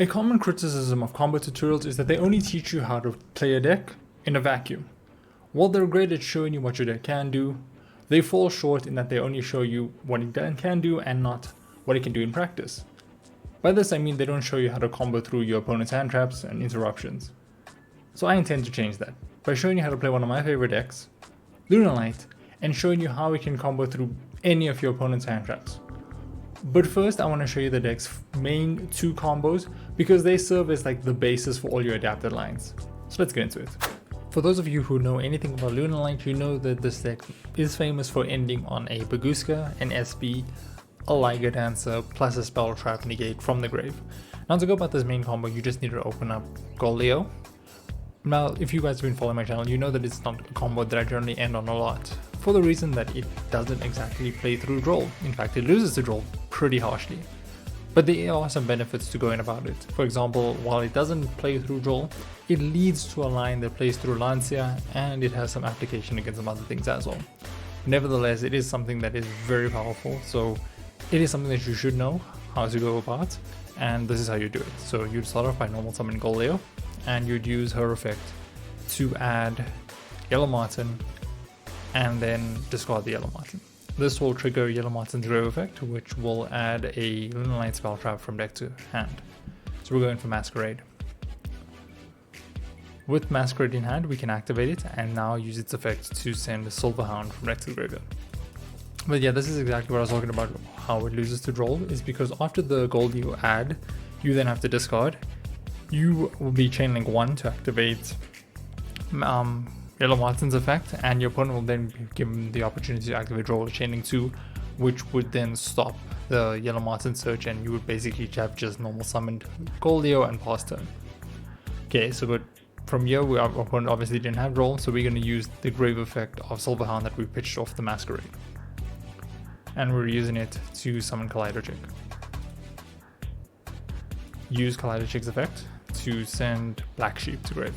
A common criticism of combo tutorials is that they only teach you how to play a deck in a vacuum. While they're great at showing you what your deck can do, they fall short in that they only show you what it can do and not what it can do in practice. By this I mean they don't show you how to combo through your opponent's hand traps and interruptions. So I intend to change that by showing you how to play one of my favorite decks, Lunalight, and showing you how it can combo through any of your opponent's hand traps. But first I want to show you the deck's main two combos because they serve as like the basis for all your adapted lines. So let's get into it. For those of you who know anything about Lunalight, you know that this deck is famous for ending on a Bagooska, an SB, a Liger Dancer, plus a Spell Trap Negate from the grave. Now to go about this main combo, you just need to open up Yugioh. Now if you guys have been following my channel, you know that it's not a combo that I generally end on a lot, for the reason that it doesn't exactly play through Droll. In fact, it loses to Droll pretty harshly. But there are some benefits to going about it. For example, while it doesn't play through Droll, it leads to a line that plays through Lancea, and it has some application against some other things as well. Nevertheless, it is something that is very powerful, so it is something that you should know how to go about, and this is how you do it. So you'd start off by normal summoning Yugioh, and you'd use her effect to add Yellow Marten, and then discard the Yellow Marten. This will trigger Yellow Marten's grave effect, which will add a Lunalight spell trap from deck to hand. So we're going for Masquerade. With Masquerade in hand, we can activate it and now use its effect to send a Silver Hound from deck to the graveyard. But yeah, this is exactly what I was talking about, how it loses to Droll, is because after the gold you add, you then have to discard. You will be chainlink 1 to activate Yellow Marten's effect, and your opponent will then be given the opportunity to activate Droll Chaining 2, which would then stop the Yellow Marten search, and you would basically have just normal summoned Yugioh and pass turn. Okay, so but from here, our opponent obviously didn't have Droll, so we're going to use the grave effect of Silver Hound that we pitched off the Masquerade. And we're using it to summon Collider Chick. Use Collider Chick's effect to send Black Sheep to grave.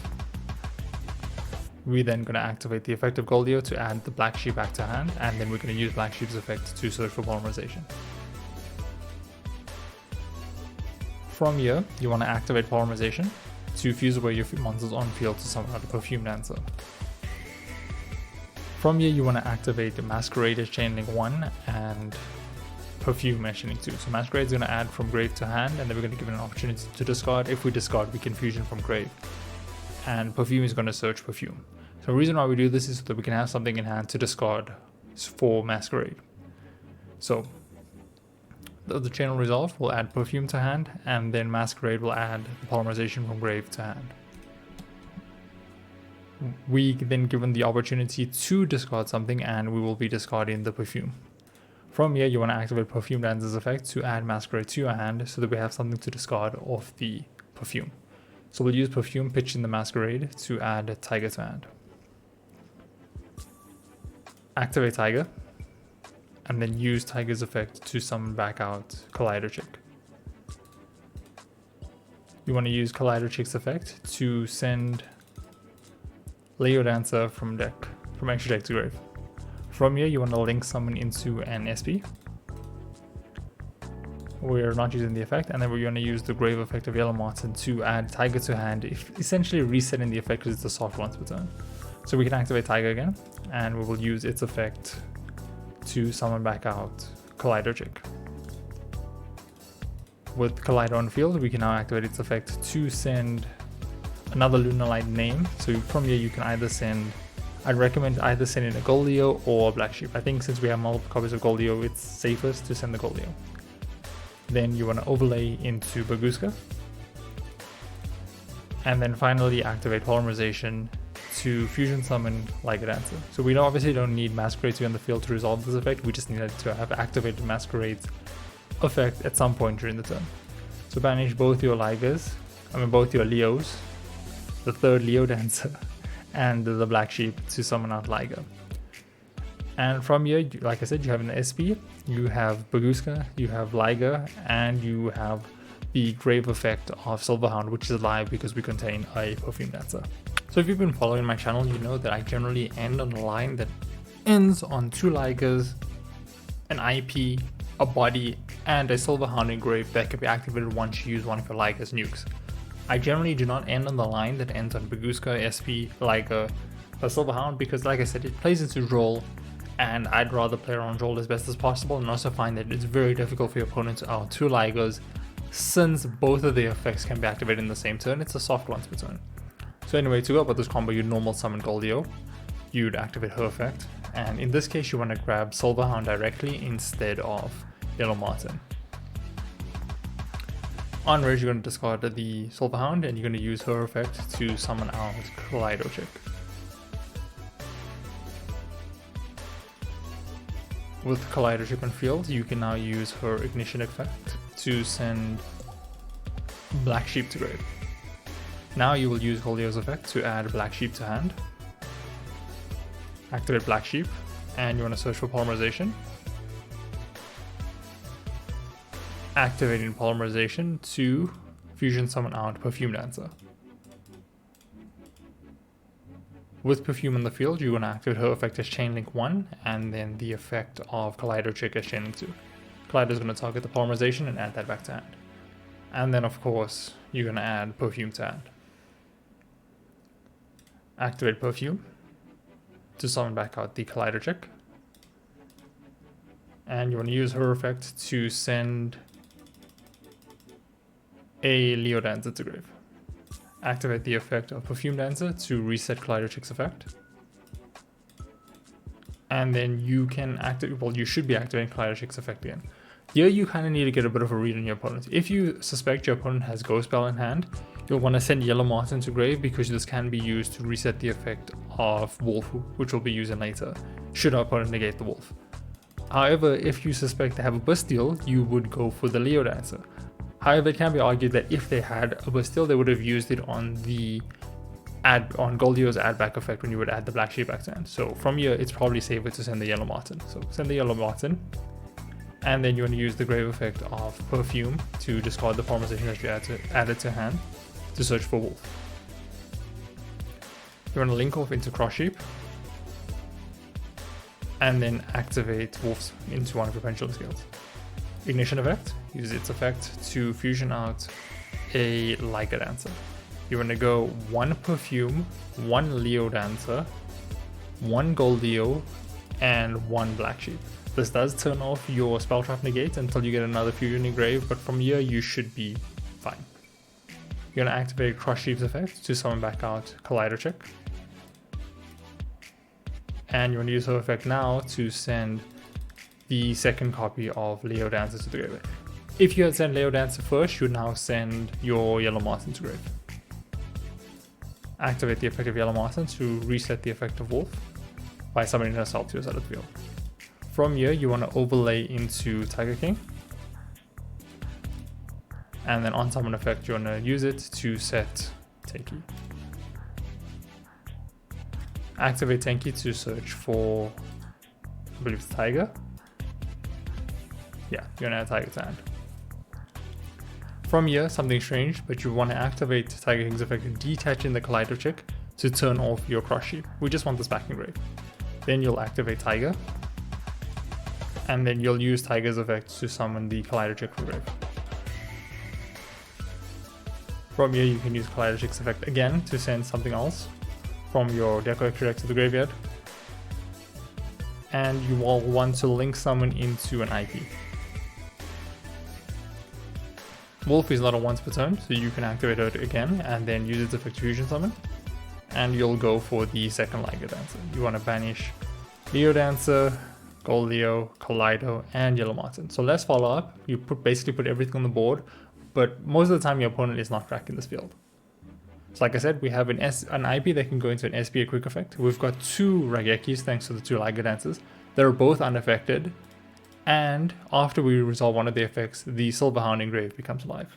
We're then going to activate the effect of Yugioh to add the Black Sheep back to hand, and then we're going to use Black Sheep's effect to search for polymerization. From here, you want to activate polymerization to fuse away your monsters on field to summon out a Perfume Dancer. From here, you want to activate the Masquerade as Chainlink 1 and Perfume as Chainlink 2. So Masquerade is going to add from grave to hand, and then we're going to give it an opportunity to discard. If we discard, we can fusion from grave. And Perfume is going to search Perfume. So the reason why we do this is so that we can have something in hand to discard for Masquerade. So the Channel Resolve will add Perfume to hand, and then Masquerade will add the polymerization from grave to hand. We then given the opportunity to discard something, and we will be discarding the Perfume. From here, you want to activate Perfume Dancer's effect to add Masquerade to your hand so that we have something to discard off the Perfume. So we'll use Perfume, pitch in the Masquerade to add Tiger to hand. Activate Tiger, and then use Tiger's effect to summon back out Collider Chick. You want to use Collider Chick's effect to send Leo Dancer from extra deck to grave. From here, you want to link summon into an SP. We're not using the effect, and then we're going to use the grave effect of Yellow Marten to add Tiger to hand, essentially resetting the effect because it's a soft once per turn. So we can activate Tiger again, and we will use its effect to summon back out Collider Chick. With Collider on field, we can now activate its effect to send another Lunalight name. So from here, you can either send, I'd recommend either sending a Yugioh or a Black Sheep. I think since we have multiple copies of Yugioh, it's safest to send the Yugioh. Then you want to overlay into Bagooska, and then finally activate polymerization to fusion summon Liger Dancer. So we obviously don't need Masquerade to be on the field to resolve this effect, we just needed to have activated Masquerade's effect at some point during the turn. So banish both your both your Leos, the third Leo Dancer, and the Black Sheep to summon out Liger. And from here, like I said, you have an SP, you have Bagooska, you have Liger, and you have the grave effect of Silver Hound, which is live because we contain a Perfume Dancer. So if you've been following my channel, you know that I generally end on a line that ends on 2 Ligers, an IP, a body, and a Silverhound engraved that can be activated once you use one of your Liger's nukes. I generally do not end on the line that ends on Baguska, SP, Liger, or Silverhound because, like I said, it plays into Droll, and I'd rather play around Droll as best as possible, and also find that it's very difficult for your opponent to out 2 Ligers since both of the effects can be activated in the same turn. It's a soft once per turn. So anyway, to go about this combo, you'd normal summon Yugioh, you'd activate her effect, and in this case you want to grab Silverhound directly instead of Yellow Marten. On rage, you're going to discard the Silverhound and you're going to use her effect to summon out Kaleido Chick. With Kaleido Chick on field, you can now use her Ignition effect to send Black Sheep to grave. Now you will use Yugioh's effect to add Black Sheep to hand. Activate Black Sheep, and you want to search for Polymerization. Activating Polymerization to fusion summon out Perfume Dancer. With Perfume in the field, you want to activate her effect as Chain Link 1, and then the effect of Kaleido Chick as Chain Link 2. Kaleido is going to target the Polymerization and add that back to hand. And then of course, you're going to add Perfume to hand. Activate Perfume to summon back out the Kaleido Chick. And you want to use her effect to send a Leo Dancer to grave. Activate the effect of Perfume Dancer to reset Kaleido Chick's effect. And then you can activate, well, you should be activating Kaleido Chick's effect again. Here you kind of need to get a bit of a read on your opponent. If you suspect your opponent has Ghost Belle in hand, you'll want to send Yellow Marten to grave because this can be used to reset the effect of Wolf, which will be used later, should our opponent negate the Wolf. However, if you suspect they have a Bastille, you would go for the Leo Dancer. However, it can be argued that if they had a Bastille, they would have used it on the Yugioh's add back effect when you would add the Black Sheep back to hand. So from here, it's probably safer to send the Yellow Marten. So send the Yellow Marten, and then you want to use the grave effect of Perfume to discard the Polymerization that you added to hand to search for Wolf. You want to link off into Cross Sheep, and then activate Wolves into one of your Pendulum Scales. Ignition effect, use its effect to fusion out a Liger Dancer. You want to go 1 Perfume, 1 Leo Dancer, 1 Yugioh, and 1 Black Sheep. This does turn off your Spell Trap negate until you get another fusion engrave, but from here you should be fine. You're going to activate Cross Sheep's effect to summon back out Kaleido Chick. And you want to use her effect now to send the second copy of Leo Dancer to the grave. If you had sent Leo Dancer first, you would now send your Yellow Marten to grave. Activate the effect of Yellow Marten to reset the effect of Wolf by summoning herself to your side of the field. From here, you want to overlay into Tiger King. And then on summon effect, you want to use it to set Tenki. Activate Tenki to search for, I believe it's Tiger. Yeah, you're gonna add Tiger to hand. From here, something strange, but you want to activate Tiger King's effect, detaching the Kaleido Chick to turn off your Cross Sheep. We just want this back in grave. Then you'll activate Tiger, and then you'll use Tiger's effect to summon the Kaleido Chick from grave. From here, you can use Kaleido Chick's effect again to send something else from your Deco Extra to the graveyard. And you will want to link summon into an IP. Wolf is not a once per turn, so you can activate her again and then use its effect to fusion summon. And you'll go for the second Liger Dancer. You want to banish Leo Dancer, Yugioh, Kaleido, and Yellow Marten. So let's follow up. You basically put everything on the board, but most of the time your opponent is not cracking this field. So like I said, we have an IP that can go into an SPA quick effect. We've got 2 Ragekis thanks to the 2 Liger Dancers. They're both unaffected. And after we resolve one of the effects, the Silverhound engrave becomes alive.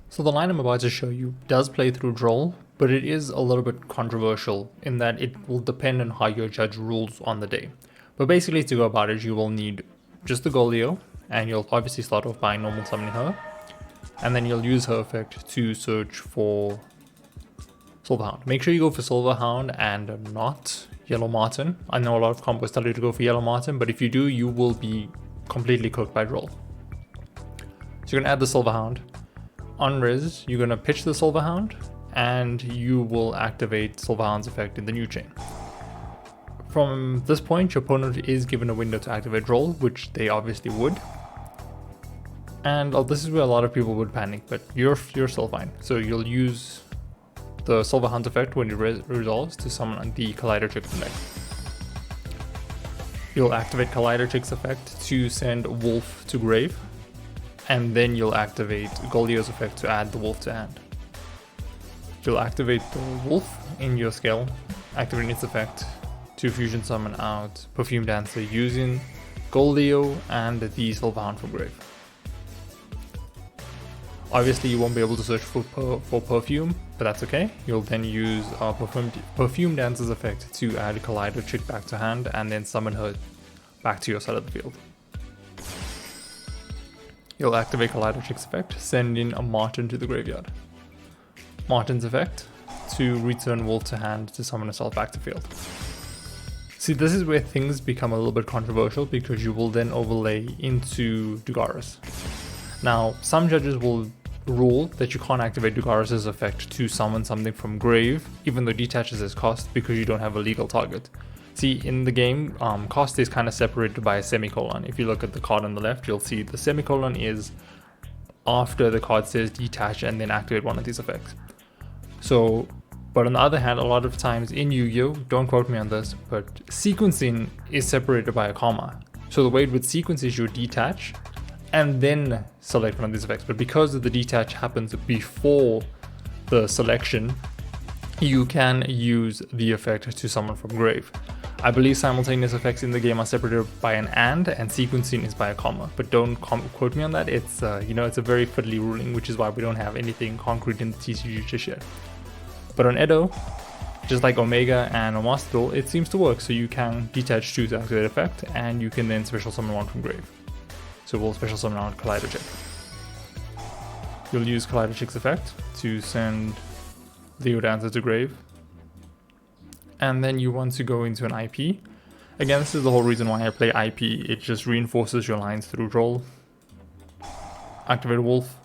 So the line I'm about to show you does play through Droll, but it is a little bit controversial in that it will depend on how your judge rules on the day. But basically to go about it, you will need just the Yugioh, and you'll obviously start off by normal summoning her. And then you'll use her effect to search for Silverhound. Make sure you go for Silverhound and not Yellow Marten. I know a lot of combos tell you to go for Yellow Marten, but if you do, you will be completely cooked by Droll. So you're gonna add the Silver Hound. On res, you're gonna pitch the Silver Hound, and you will activate Silver Hound's effect in the new chain. From this point, your opponent is given a window to activate Droll, which they obviously would. And this is where a lot of people would panic, but you're still fine. So you'll use the Silver Hound effect when it resolves to summon the Collider Chick from deck. You'll activate Collider Chick's effect to send Wolf to grave, and then you'll activate Yugioh's effect to add the Wolf to hand. You'll activate the Wolf in your skill, activating its effect to fusion summon out Perfume Dancer using Yugioh and the Silver Hound from grave. Obviously you won't be able to search for Perfume, but that's okay. You'll then use Perfume Dancer's effect to add Collider Chick back to hand and then summon her back to your side of the field. You'll activate Collider Chick's effect, send in a Martin to the graveyard. Martin's effect to return Wolf to hand to summon herself back to field. See, this is where things become a little bit controversial because you will then overlay into Dugaris. Now, some judges will rule that you can't activate Dugaris' effect to summon something from grave, even though detaches as cost because you don't have a legal target. See, in the game, cost is kind of separated by a semicolon. If you look at the card on the left, you'll see the semicolon is after the card says detach and then activate one of these effects. So, but on the other hand, a lot of times in Yu-Gi-Oh, don't quote me on this, but sequencing is separated by a comma. So the way it would sequence is you detach and then select one of these effects. But because the detach happens before the selection, you can use the effect to summon from grave. I believe simultaneous effects in the game are separated by an and sequencing is by a comma, but don't quote me on that. It's it's a very fiddly ruling, which is why we don't have anything concrete in the TCG just yet. But on Edo, just like Omega and on Master Duel, it seems to work. So you can detach 2 to activate effect, and you can then special summon 1 from grave. So we'll special summon out Collider Chick. You'll use Collider Chick's effect to send Leo Dancer to grave. And then you want to go into an IP. Again, this is the whole reason why I play IP. It just reinforces your lines through Droll. Activate Wolf,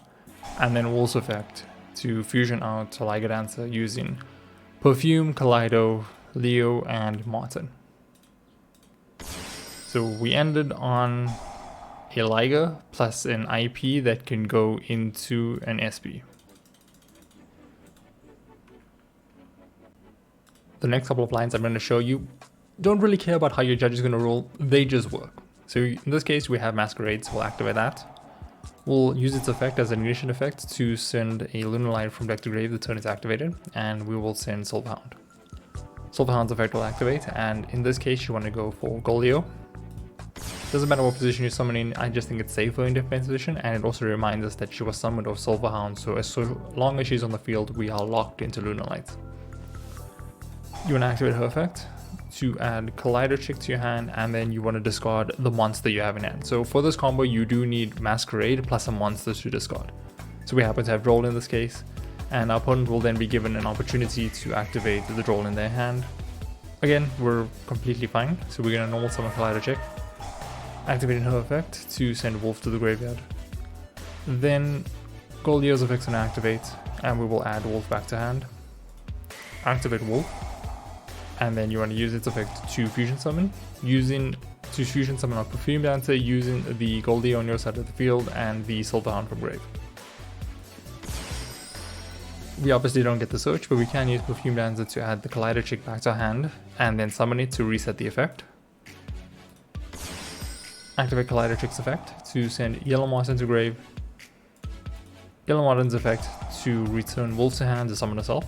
and then Wolf's effect to fusion out Liger Dancer using Perfume, Kaleido, Leo, and Martin. So we ended on a Liger plus an IP that can go into an SP. The next couple of lines I'm going to show you don't really care about how your judge is going to rule, they just work. So in this case we have Masquerades, we'll activate that. We'll use its effect as an ignition effect to send a Lunalight from deck to grave the turn it's activated, and we will send Silver Hound. Silver Hound's effect will activate, and in this case you want to go for Yugioh. Doesn't matter what position you summon in, I just think it's safer in defense position, and it also reminds us that she was summoned of Silver Hound, so long as she's on the field we are locked into Lunalight. You want to activate her effect to add Collider Chick to your hand, and then you want to discard the monster you have in hand. So for this combo you do need Masquerade plus a monster to discard. So we happen to have Droll in this case, and our opponent will then be given an opportunity to activate the Droll in their hand. Again, we're completely fine, so we're going to normal summon Collider Chick, activating her effect to send Wolf to the graveyard. Then Yugioh's effect's going to activate, and we will add Wolf back to hand. Activate Wolf, and then you want to use its effect to fusion summon, to fusion summon a Perfume Dancer using the Yugioh on your side of the field and the Silver Hound from grave. We obviously don't get the search, but we can use Perfume Dancer to add the Collider Chick back to our hand and then summon it to reset the effect. Activate Collider Chick's effect to send Yellow Martin to grave. Yellow Martin's effect to return Wolf to hand to summon herself.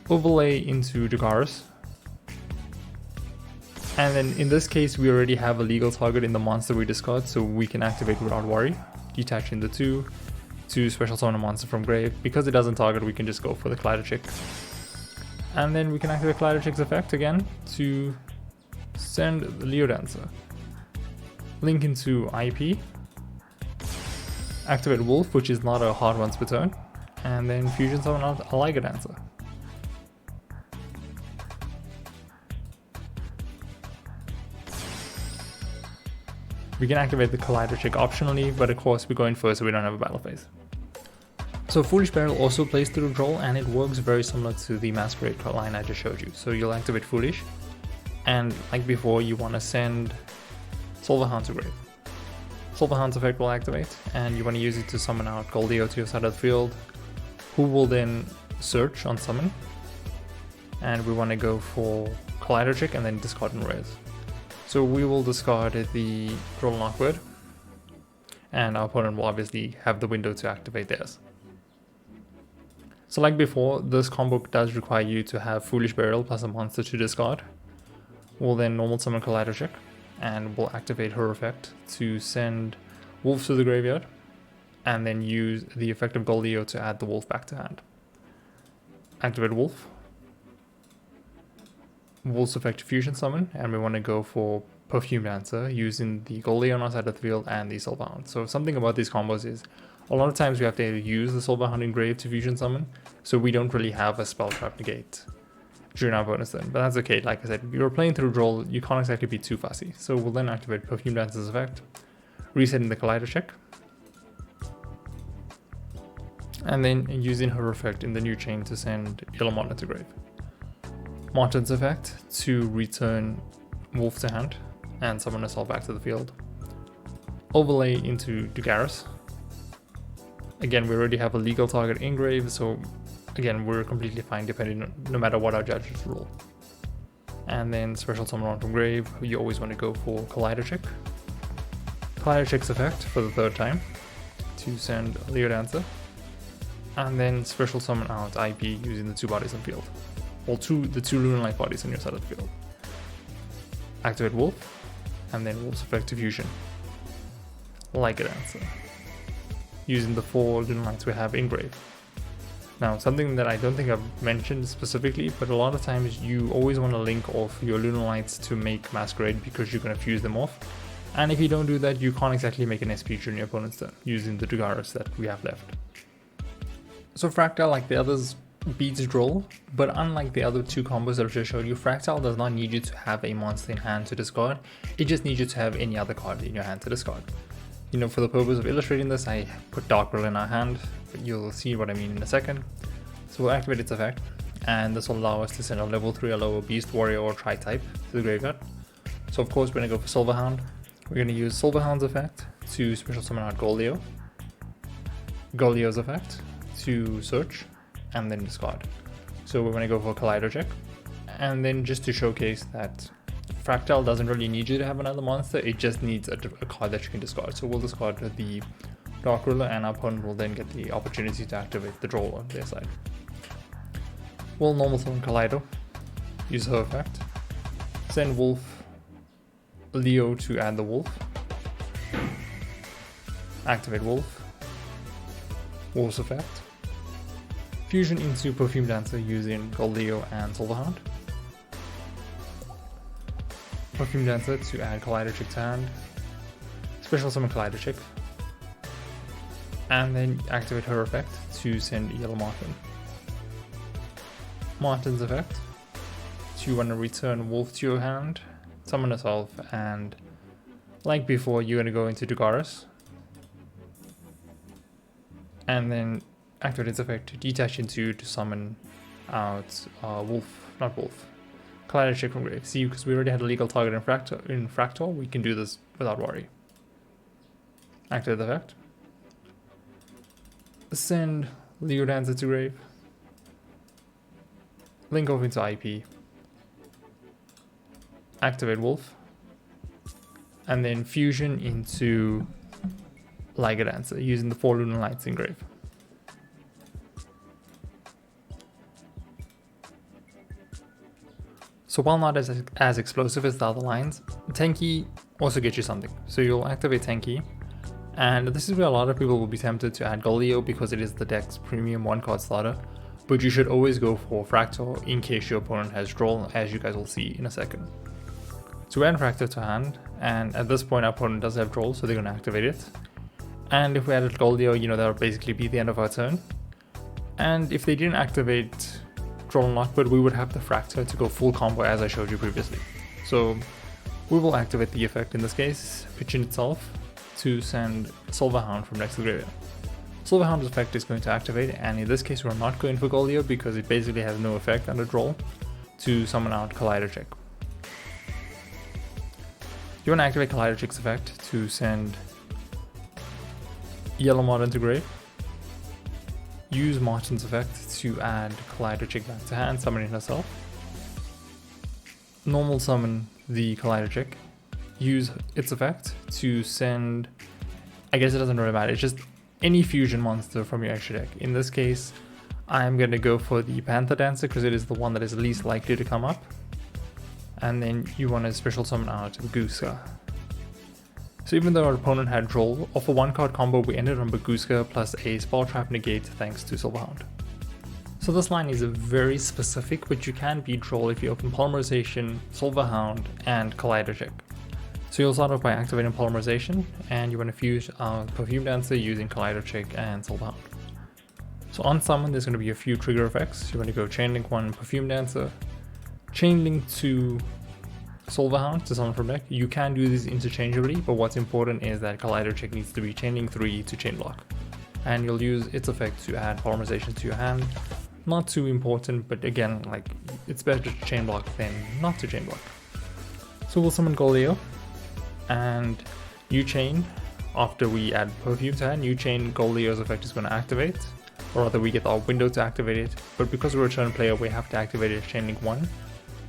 Overlay into Dugaris, and then in this case we already have a legal target in the monster we discard, so we can activate without worry, detaching the 2 to special summon a monster from grave. Because it doesn't target, we can just go for the Collider Chick, and then we can activate Collider Chick's effect again to send Leo Dancer, link into IP, activate Wolf, which is not a hard once per turn, and then fusion summon out a Liger Dancer. We can activate the Collider check optionally, but of course we're going first so we don't have a battle phase. So Foolish Barrel also plays through Droll, and it works very similar to the Masquerade line I just showed you. So you'll activate Foolish, and like before you want to send Silverhound to grave. Silverhound's effect will activate, and you want to use it to summon out Yugioh to your side of the field, who will then search on summon, and we want to go for Collider check and then discard and raise. So we will discard the Droll Lock Bird, and our opponent will obviously have the window to activate theirs. So like before, this combo does require you to have Foolish Burial plus a monster to discard. We'll then normal summon Collider check, and we'll activate her effect to send Wolf to the graveyard, and then use the effect of Yugioh to add the Wolf back to hand. Activate Wolf. Wolf's effect Fusion Summon, and we want to go for Perfume Dancer using the Yugioh on our side of the field and the Silverhound. So something about these combos is a lot of times we have to use the Silverhound in grave to Fusion Summon, so we don't really have a spell trap negate during our bonus turn. But that's okay, like I said, if you're playing through Droll, you can't exactly be too fussy. So we'll then activate Perfume Dancer's effect, resetting the Collider check, and then using her effect in the new chain to send Illuminate to grave. Martin's effect to return Wolf to hand and summon herself back to the field. Overlay into Dugaris. Again, we already have a legal target in grave, so again, we're completely fine depending on, no matter what our judges rule. And then special summon on from grave, you always want to go for Collider check. Collider check's effect for the third time to send Leo Dancer. And then special summon out IP using the two bodies on field. Well, the two Lunalight bodies on your side of the field. Activate Wolf, and then Wolf's effect to Fusion. Like a Dancer, using the 4 Lunalights we have in grave. Now, something that I don't think I've mentioned specifically, but a lot of times you always want to link off your Lunalights to make Masquerade because you're going to fuse them off. And if you don't do that, you can't exactly make an SP during your opponent's turn using the Dugaris that we have left. So Fractal, like the others, beats Droll, but unlike the other two combos that I've just showed you, Fractal does not need you to have a monster in hand to discard, it just needs you to have any other card in your hand to discard. You know, for the purpose of illustrating this, I put Duel in our hand, but you'll see what I mean in a second. So we'll activate its effect, and this will allow us to send a level 3 or lower Beast, Warrior, or Tri-type to the graveyard. So of course we're going to go for Silverhound. We're going to use Silverhound's effect to special summon out Yugioh. Yugioh's effect to search, and then discard. So we're going to go for Collider check, and then just to showcase that Fractal doesn't really need you to have another monster, it just needs a card that you can discard. So we'll discard the Dark Ruler, and our opponent will then get the opportunity to activate the Droll on their side. We'll normal summon Collider, use her effect, send Wolf Leo to add the Wolf, activate Wolf, Wolf's effect, fusion into Perfume Dancer using Yugioh and Silverhound, Perfume Dancer to add Collider check to hand, special summon Collider check, and then activate her effect to send Yellow Martin. Martin's effect to want to return Wolf to your hand, summon herself, and like before, you're going to go into Dugaris, and then activate its effect to detach into to summon out Collider check from grave. See, because we already had a legal target in Fractal, we can do this without worry. Activate the effect. Send Leo Dancer to grave. Link off into IP. Activate Wolf. And then fusion into Liger Dancer using the 4 Lunalights in grave. So while not as explosive as the other lines, Tenki also gets you something. So you'll activate Tenki, and this is where a lot of people will be tempted to add Yugioh because it is the deck's premium 1-card starter, but you should always go for Fractal in case your opponent has Droll, as you guys will see in a second. So we add Fractal to hand, and at this point our opponent does have Droll, so they're going to activate it. And if we added Yugioh, you know, that would basically be the end of our turn. And if they didn't activate Droll Lock Bird, we would have the Fractal to go full combo as I showed you previously. So We will activate the effect, in this case, Pigeon itself, to send Silverhound from next to the graveyard. Silverhound's effect is going to activate, and in this case we're not going for Golio because it basically has no effect under Droll, to summon out Collider Check. You want to activate Collider Check's effect to send Yellow Mod into grave. Use Martin's effect to add Collider Check back to hand, summoning herself. Normal summon the Collider Check. Use its effect to send, I guess it doesn't really matter, it's just any fusion monster from your extra deck. In this case, I'm going to go for the Panther Dancer because it is the one that is least likely to come up. And then you want to special summon out Baguska. So even though our opponent had Droll, off a 1-card combo we ended on Baguska plus a Spell Trap negate thanks to Silverhound. So this line is very specific, but you can beat Droll if you open Polymerization, Silverhound, and Collider Check. So you'll start off by activating Polymerization, and you want to fuse Perfume Dancer using Collider Check and Silverhound. So on summon there's going to be a few trigger effects. You want to go Chain Link 1 Perfume Dancer, Chain Link 2 Silverhound to summon from deck. You can do these interchangeably, but what's important is that Collider Check needs to be Chain Link 3 to Chain Block. And you'll use its effect to add Polymerization to your hand. Not too important, but again, like, it's better to Chain Block than not to Chain Block. So we'll summon Golio, and you chain, after we add Perfume to hand, you chain Golio's effect is going to activate, or rather we get our window to activate it, but because we're a turn player we have to activate it as Chain Link 1,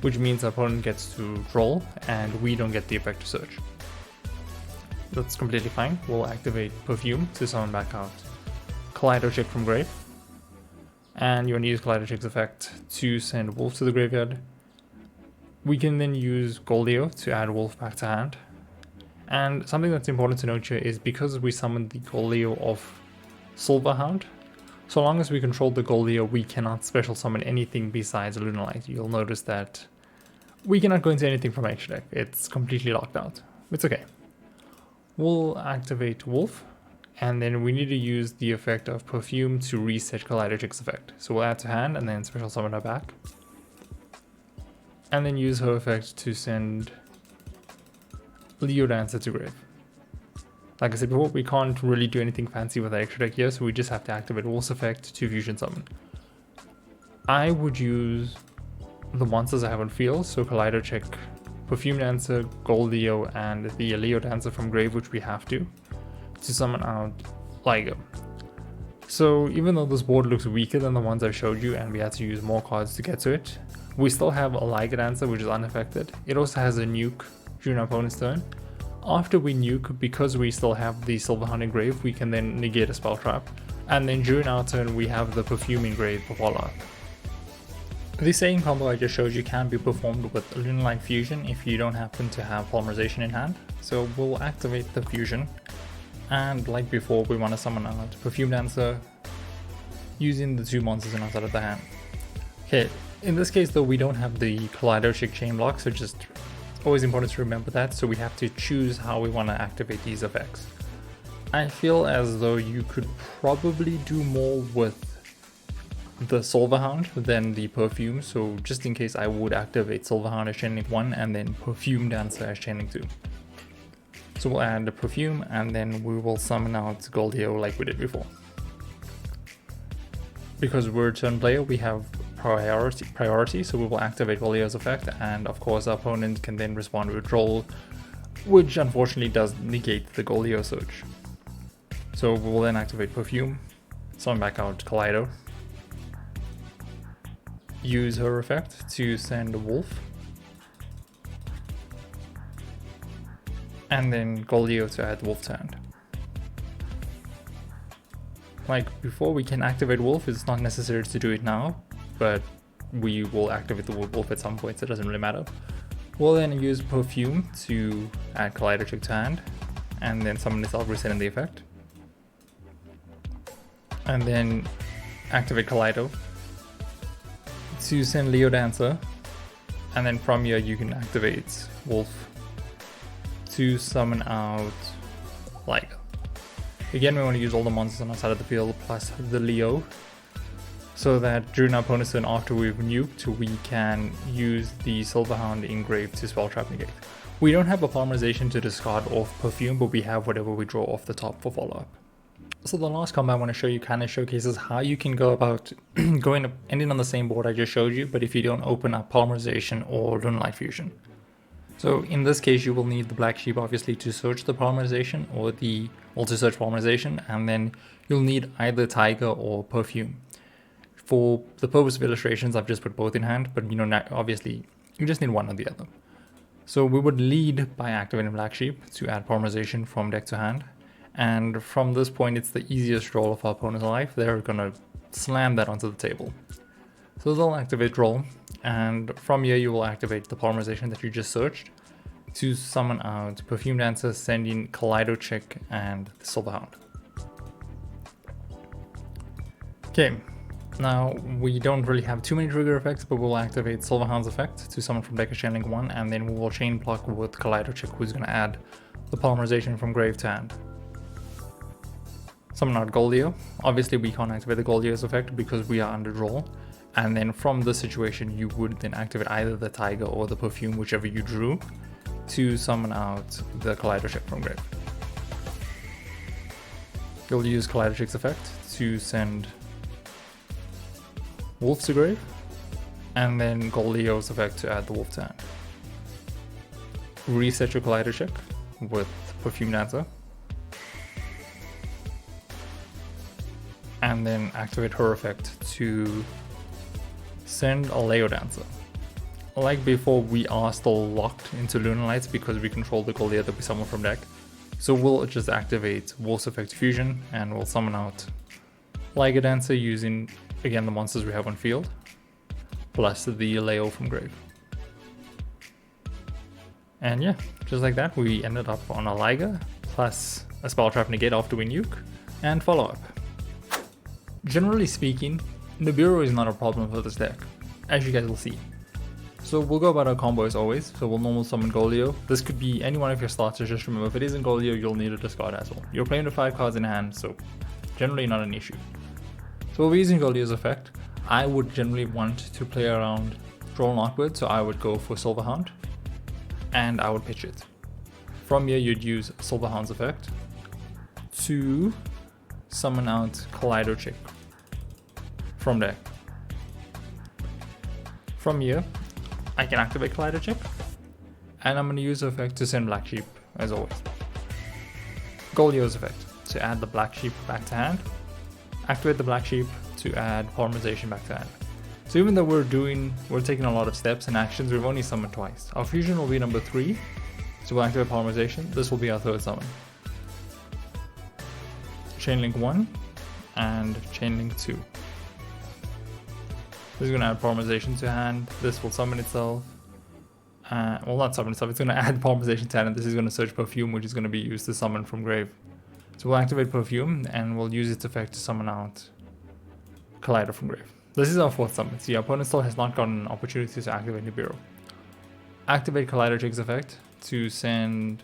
which means our opponent gets to Droll and we don't get the effect to search. That's completely fine. We'll activate Perfume to summon back out Collider Check from grave, and you want to use Collider Check's effect to send Wolf to the graveyard. We can then use Golio to add Wolf back to hand. And something that's important to note here is because we summoned the Golio of Silverhound, so long as we control the Golio, we cannot special summon anything besides Lunalight. You'll notice that we cannot go into anything from extra deck. It's completely locked out. It's okay. We'll activate Wolf, and then we need to use the effect of Perfume to reset Collider Check's effect. So we'll add to hand and then special summon her back. And then use her effect to send Leo Dancer to grave. Like I said before, we can't really do anything fancy with our extra deck here, so we just have to activate Wolf's effect to fusion summon. I would use the monsters I have on field, so Collider Check, Perfume Dancer, Golio, and the Leo Dancer from grave, which we have to summon out Liger. So even though this board looks weaker than the ones I showed you and we had to use more cards to get to it, we still have a Liger Dancer which is unaffected. It also has a nuke during our opponent's turn. After we nuke, because we still have the Silverhound in grave, we can then negate a Spell Trap, and then during our turn we have the Perfume in grave for Warlock. The same combo I just showed you can be performed with Lunalight Fusion if you don't happen to have Polymerization in hand. So we'll activate the Fusion, and like before we want to summon out Perfume Dancer using the 2 monsters on our side of the hand. Okay, in this case though we don't have the Collider Check Chain Block, so just always important to remember that, so we have to choose how we want to activate these effects. I feel as though you could probably do more with the Silverhound than the Perfume, so just in case I would activate Silverhound as Chain Link 1 and then Perfume Dancer as Chain Link 2. So we'll add the Perfume and then we will summon out Goldio like we did before. Because we're a turn player, we have priority, so we will activate Golio's effect, and of course our opponent can then respond with Droll, which unfortunately does negate the Golio search. So we will then activate Perfume, summon back out Collider, use her effect to send Wolf, and then Golio to add Wolf to hand. Like before, we can activate Wolf, it's not necessary to do it now, but we will activate the Wolf at some point, so it doesn't really matter. We'll then use Perfume to add Collider Check to hand, and then summon itself, resetting the effect. And then activate Collider to send Leo Dancer, and then from here you can activate Wolf to summon out Liger. Again, we want to use all the monsters on our side of the field plus the Leo, so that during our opponent's turn after we've nuked, we can use the Silverhound in grave to Spell Trap negate. We don't have a polymerization to discard off Perfume, but we have whatever we draw off the top for follow-up. So the last combo I want to show you kind of showcases how you can go about ending on the same board I just showed you, but if you don't open up polymerization or Lunalight fusion. So in this case, you will need the black sheep obviously to search the polymerization or to search polymerization, and then you'll need either Tiger or Perfume. For the purpose of illustrations, I've just put both in hand, but obviously you just need one or the other. So we would lead by activating black sheep to add polymerization from deck to hand. And from this point, it's the easiest draw of our opponent's life. They're gonna slam that onto the table. So they'll activate Droll, and from here you will activate the polymerization that you just searched to summon out Perfume Dancer, sending Kaleido Chick and the Silverhound. Okay, now we don't really have too many trigger effects, but we'll activate Silverhound's effect to summon from deck a Chain Link 1, and then we will chain block with Kaleido Chick, who's gonna add the polymerization from grave to hand. Summon out Yugioh. Obviously we can't activate the Yugioh's effect because we are under Droll. And then from this situation, you would then activate either the Tiger or the Perfume, whichever you drew, to summon out the Kaleido Chick from grave. You'll use Kaleido Chick's effect to send Wolf to grave, and then Yugioh's effect to add the Wolf to hand. Reset your Kaleido Chick with Perfume Dancer, and then activate her effect to send a Leo Dancer. Like before, we are still locked into Lunalights because we control the Yugioh that we summon from deck. So we'll just activate Wolf's effect fusion, and we'll summon out Lego Dancer using, again, the monsters we have on field, plus the Leo from grave. And yeah, just like that, we ended up on a Liger, plus a Spell Trap Negate after we nuke, and follow up. Generally speaking, Nibiru is not a problem for this deck, as you guys will see. So we'll go about our combo as always. So we'll normal summon Yugioh. This could be any one of your starters, just remember if it isn't Yugioh, you'll need a discard as well. You're playing with 5 cards in hand, so generally not an issue. So we'll be using Yugioh's effect. I would generally want to play around Droll Lock Bird, so I would go for Silverhound, and I would pitch it. From here you'd use Silverhound's effect to summon out Kaleido Chick from deck. From here, I can activate Kaleido Chick, and I'm going to use the effect to send black sheep as always. Yugioh's effect to add the black sheep back to hand, activate the black sheep to add polymerization back to hand. So even though we're taking a lot of steps and actions, we've only summoned twice. Our fusion will be number 3, so we'll activate polymerization. This will be our 3rd summon. Chain Link 1 and Chain Link 2. This is going to add polymerization to hand. This will summon itself. Well, not summon itself, it's going to add polymerization to hand, and this is going to search Perfume, which is going to be used to summon from grave. So we'll activate Perfume, and we'll use its effect to summon out Kaleido from grave. This is our 4th summon. See, our opponent still has not gotten an opportunity to activate Nibiru. Activate Kaleido Chick's effect to send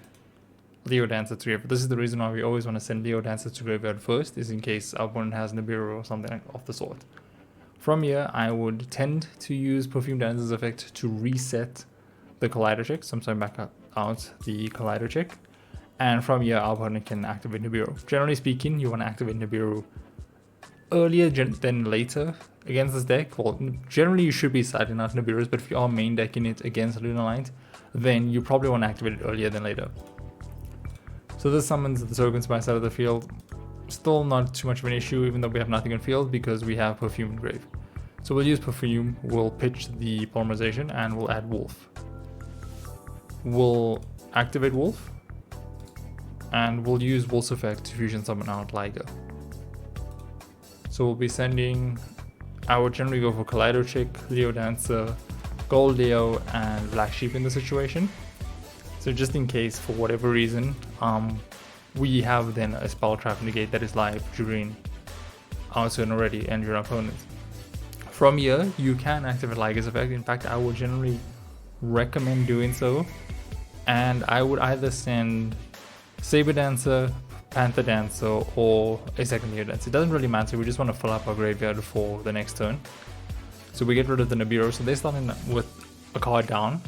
Leo Dancer to graveyard. This is the reason why we always want to send Leo Dancer to graveyard first, is in case our opponent has Nibiru or something of the sort. From here, I would tend to use Perfume Dancer's effect to reset the Kaleido Chick, so I'm sorting back out the Kaleido Chick. And from here, our opponent can activate Nibiru. Generally speaking, you want to activate Nibiru earlier than later against this deck. Well, generally you should be siding out Nibiru's, but if you are main decking it against Lunalight, then you probably want to activate it earlier than later. So this summons the tokens by side of the field. Still not too much of an issue, even though we have nothing in field, because we have Perfume in grave. So we'll use Perfume, we'll pitch the polymerization, and we'll add Wolf. We'll activate Wolf, and we'll use Wolf's effect to fusion summon out Liger. So we'll be sending, I would generally go for Kaleido Chick, Leo Dancer, Yugioh, and Black Sheep in the situation. So just in case, for whatever reason, we have then a Spell Trap Negate that is live during our turn already and your opponent's. From here, you can activate Liger's effect. In fact, I would generally recommend doing so. And I would either send Saber Dancer, Panther Dancer, or a second Leo Dancer. It doesn't really matter, we just want to fill up our graveyard for the next turn. So we get rid of the Nibiru, so they're starting with a card down.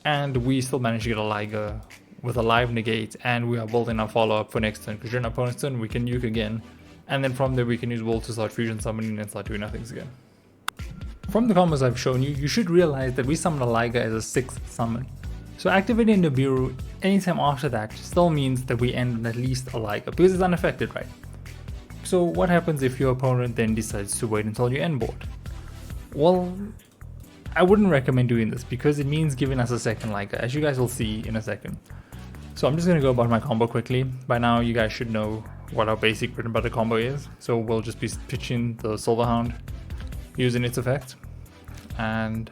And we still managed to get a Liger with a live negate, and we are building our follow-up for next turn, because during our opponent's turn we can nuke again, and then from there we can use Wolf to start fusion summoning and start doing nothings again. From the combos I've shown you, you should realize that we summon a Liger as a 6th summon. So activating Nibiru anytime after that still means that we end on at least a Liger, because it's unaffected, right? So what happens if your opponent then decides to wait until you end board? Well, I wouldn't recommend doing this because it means giving us a second Liger, as you guys will see in a second. So I'm just going to go about my combo quickly. By now you guys should know what our basic bread and butter combo is. So we'll just be pitching the Silverhound using its effect. And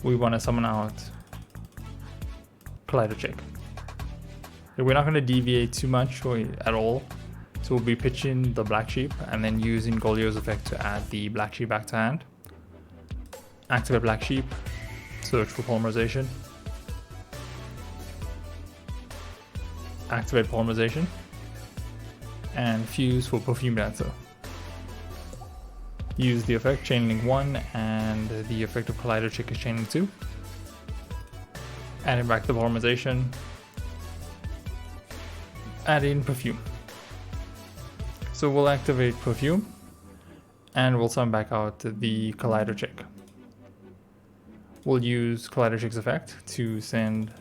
we want to summon out Collider Check. We're not going to deviate too much or at all. So we'll be pitching the Black Sheep and then using Golio's effect to add the Black Sheep back to hand. Activate Black Sheep, search for Polymerization. Activate Polymerization. And fuse for Perfume Dancer. Use the effect Chain Link 1 and the effect of Collider Check is Chain Link 2. Add in back the Polymerization. Add in Perfume. So we'll activate Perfume and we'll summon back out the Collider Check. We'll use Collider Check's effect to send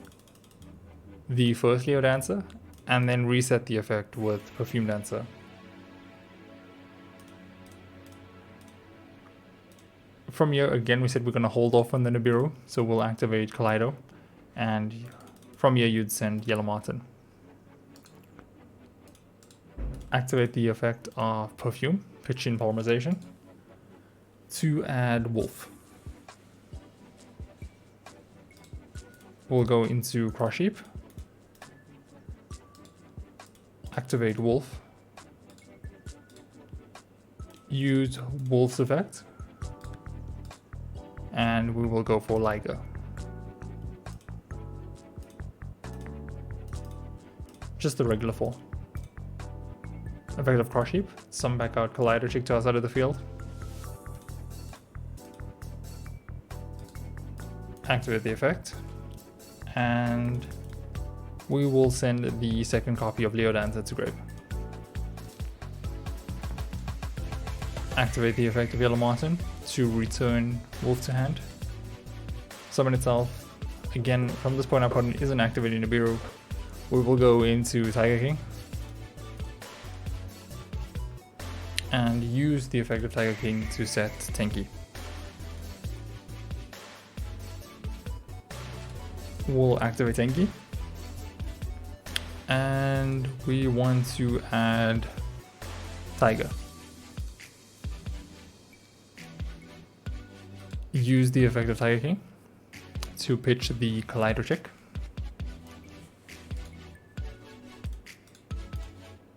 the first Leo Dancer and then reset the effect with Perfume Dancer. From here, again, we said we're going to hold off on the Nibiru, so we'll activate Kaleido, and from here you'd send Yellow Marten. Activate the effect of Perfume, pitch in Polymerization, to add Wolf. We'll go into Cross Sheep, activate Wolf, use Wolf's effect, and we will go for Liger. Just the regular 4. Effect of Cross Sheep, summon back out Collider Check to outside of the field. Activate the effect. And we will send the second copy of Leo Dancer to grave. Activate the effect of Yellow Marten to return Wolf to hand. Summon itself. Again, from this point our opponent isn't activating Nibiru. We will go into Tiger King and use the effect of Tiger King to set Tenki. We'll activate Tenki and we want to add Tiger. Use the effect of Tiger King to pitch the Collider Check.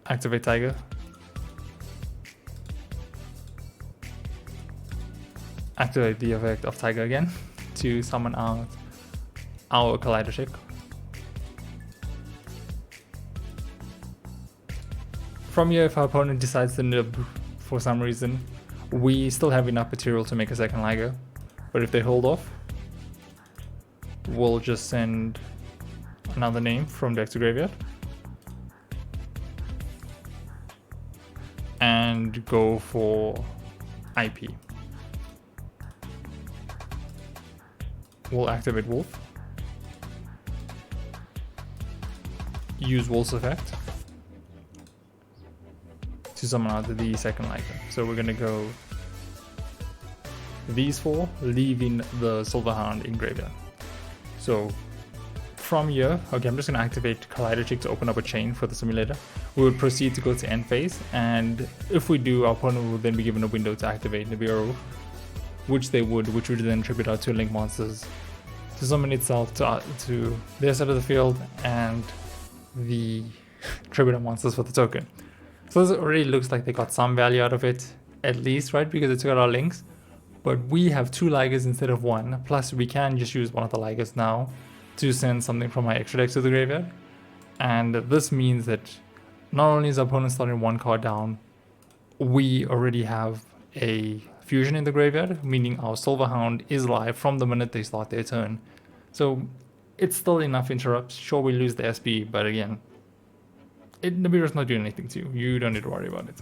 Activate Tiger. Activate the effect of Tiger again to summon out our Collider Check. From here, if our opponent decides to nib for some reason, we still have enough material to make a second Liger. But if they hold off, we'll just send another name from deck to graveyard and go for IP. We'll activate Wolf. Use Wolf's effect to summon out the second Liger. So we're gonna go these 4, leaving the Silverhound in graveyard. So from here, okay, I'm just gonna activate Collider Check to open up a chain for the simulator. We would proceed to go to end phase, and if we do, our opponent will then be given a window to activate Nibiru, which would then tribute out 2 link monsters to summon itself to their side of the field and the tribute monsters for the token. So this already looks like they got some value out of it, at least, right? Because it took out our links. But we have 2 Ligers instead of 1. Plus we can just use one of the Ligers now to send something from my extra deck to the graveyard. And this means that not only is our opponent starting 1 card down, we already have a fusion in the graveyard, meaning our Silverhound is live from the minute they start their turn. So it's still enough interrupts. Sure, we lose the SP, but again, Nibiru's not doing anything to you. You don't need to worry about it.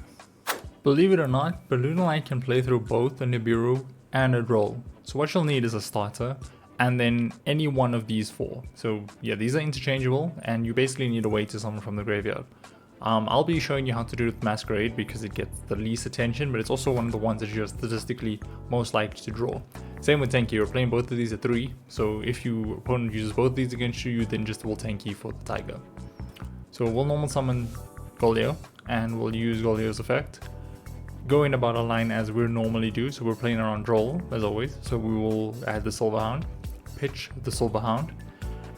Believe it or not, Lunalight can play through both a Nibiru and a Droll. So what you'll need is a starter, and then any one of these 4. So yeah, these are interchangeable, and you basically need a way to summon from the graveyard. I'll be showing you how to do it with Masquerade because it gets the least attention, but it's also one of the ones that you're statistically most likely to draw. Same with Tenki, you're playing both of these at 3, so if your opponent uses both of these against you, you then just will Tenki for the Tiger. So we'll normal summon Yugioh, and we'll use Yugioh's effect. Go in about a line as we normally do, so we're playing around Droll, as always, so we will add the Silver Hound, pitch the Silver Hound,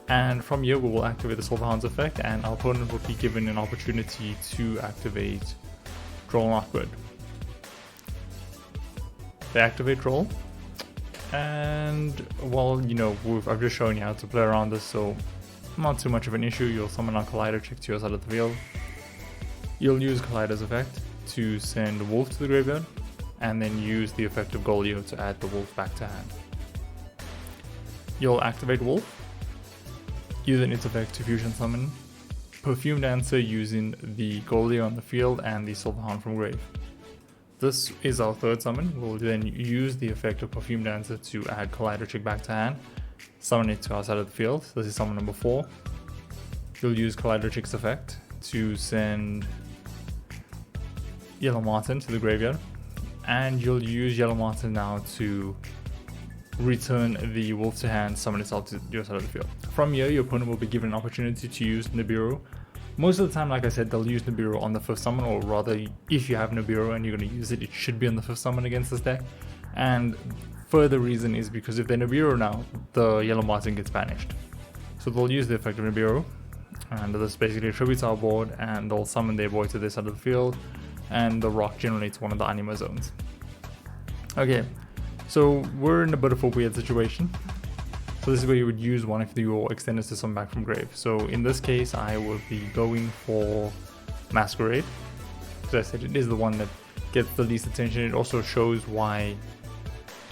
and from here we will activate the Silver Hound's effect, and our opponent will be given an opportunity to activate Droll Lock Bird. They activate Droll, and well, you know, I've just shown you how to play around this, so not too much of an issue. You'll summon a Collider Chick to your side of the field. You'll use Collider's effect to send Wolf to the graveyard, and then use the effect of Yugioh to add the Wolf back to hand. You'll activate Wolf, use its effect to fusion summon Perfume Dancer using the Yugioh on the field and the Silver Hound from grave. This is our 3rd summon. We'll then use the effect of Perfume Dancer to add Collider Chick back to hand, summon it to our side of the field. This is summon number 4. You'll use Collider Chick's effect to send Yellow Marten to the graveyard, and you'll use Yellow Marten now to return the Wolf to hand, summon itself to your side of the field. From here, your opponent will be given an opportunity to use Nibiru. Most of the time, like I said, they'll use Nibiru on the 5th summon, or rather, if you have Nibiru and you're going to use it, it should be on the 5th summon against this deck. And further reason is because if they're Nibiru now, the Yellow Marten gets banished. So they'll use the effect of Nibiru, and this basically attributes our board, and they'll summon their boy to this side of the field, and the rock generates one of the anima zones. Okay, so we're in a bit of a weird situation. So this is where you would use one if your extended to summon back from grave. So in this case, I will be going for Masquerade, because I said it is the one that gets the least attention. It also shows why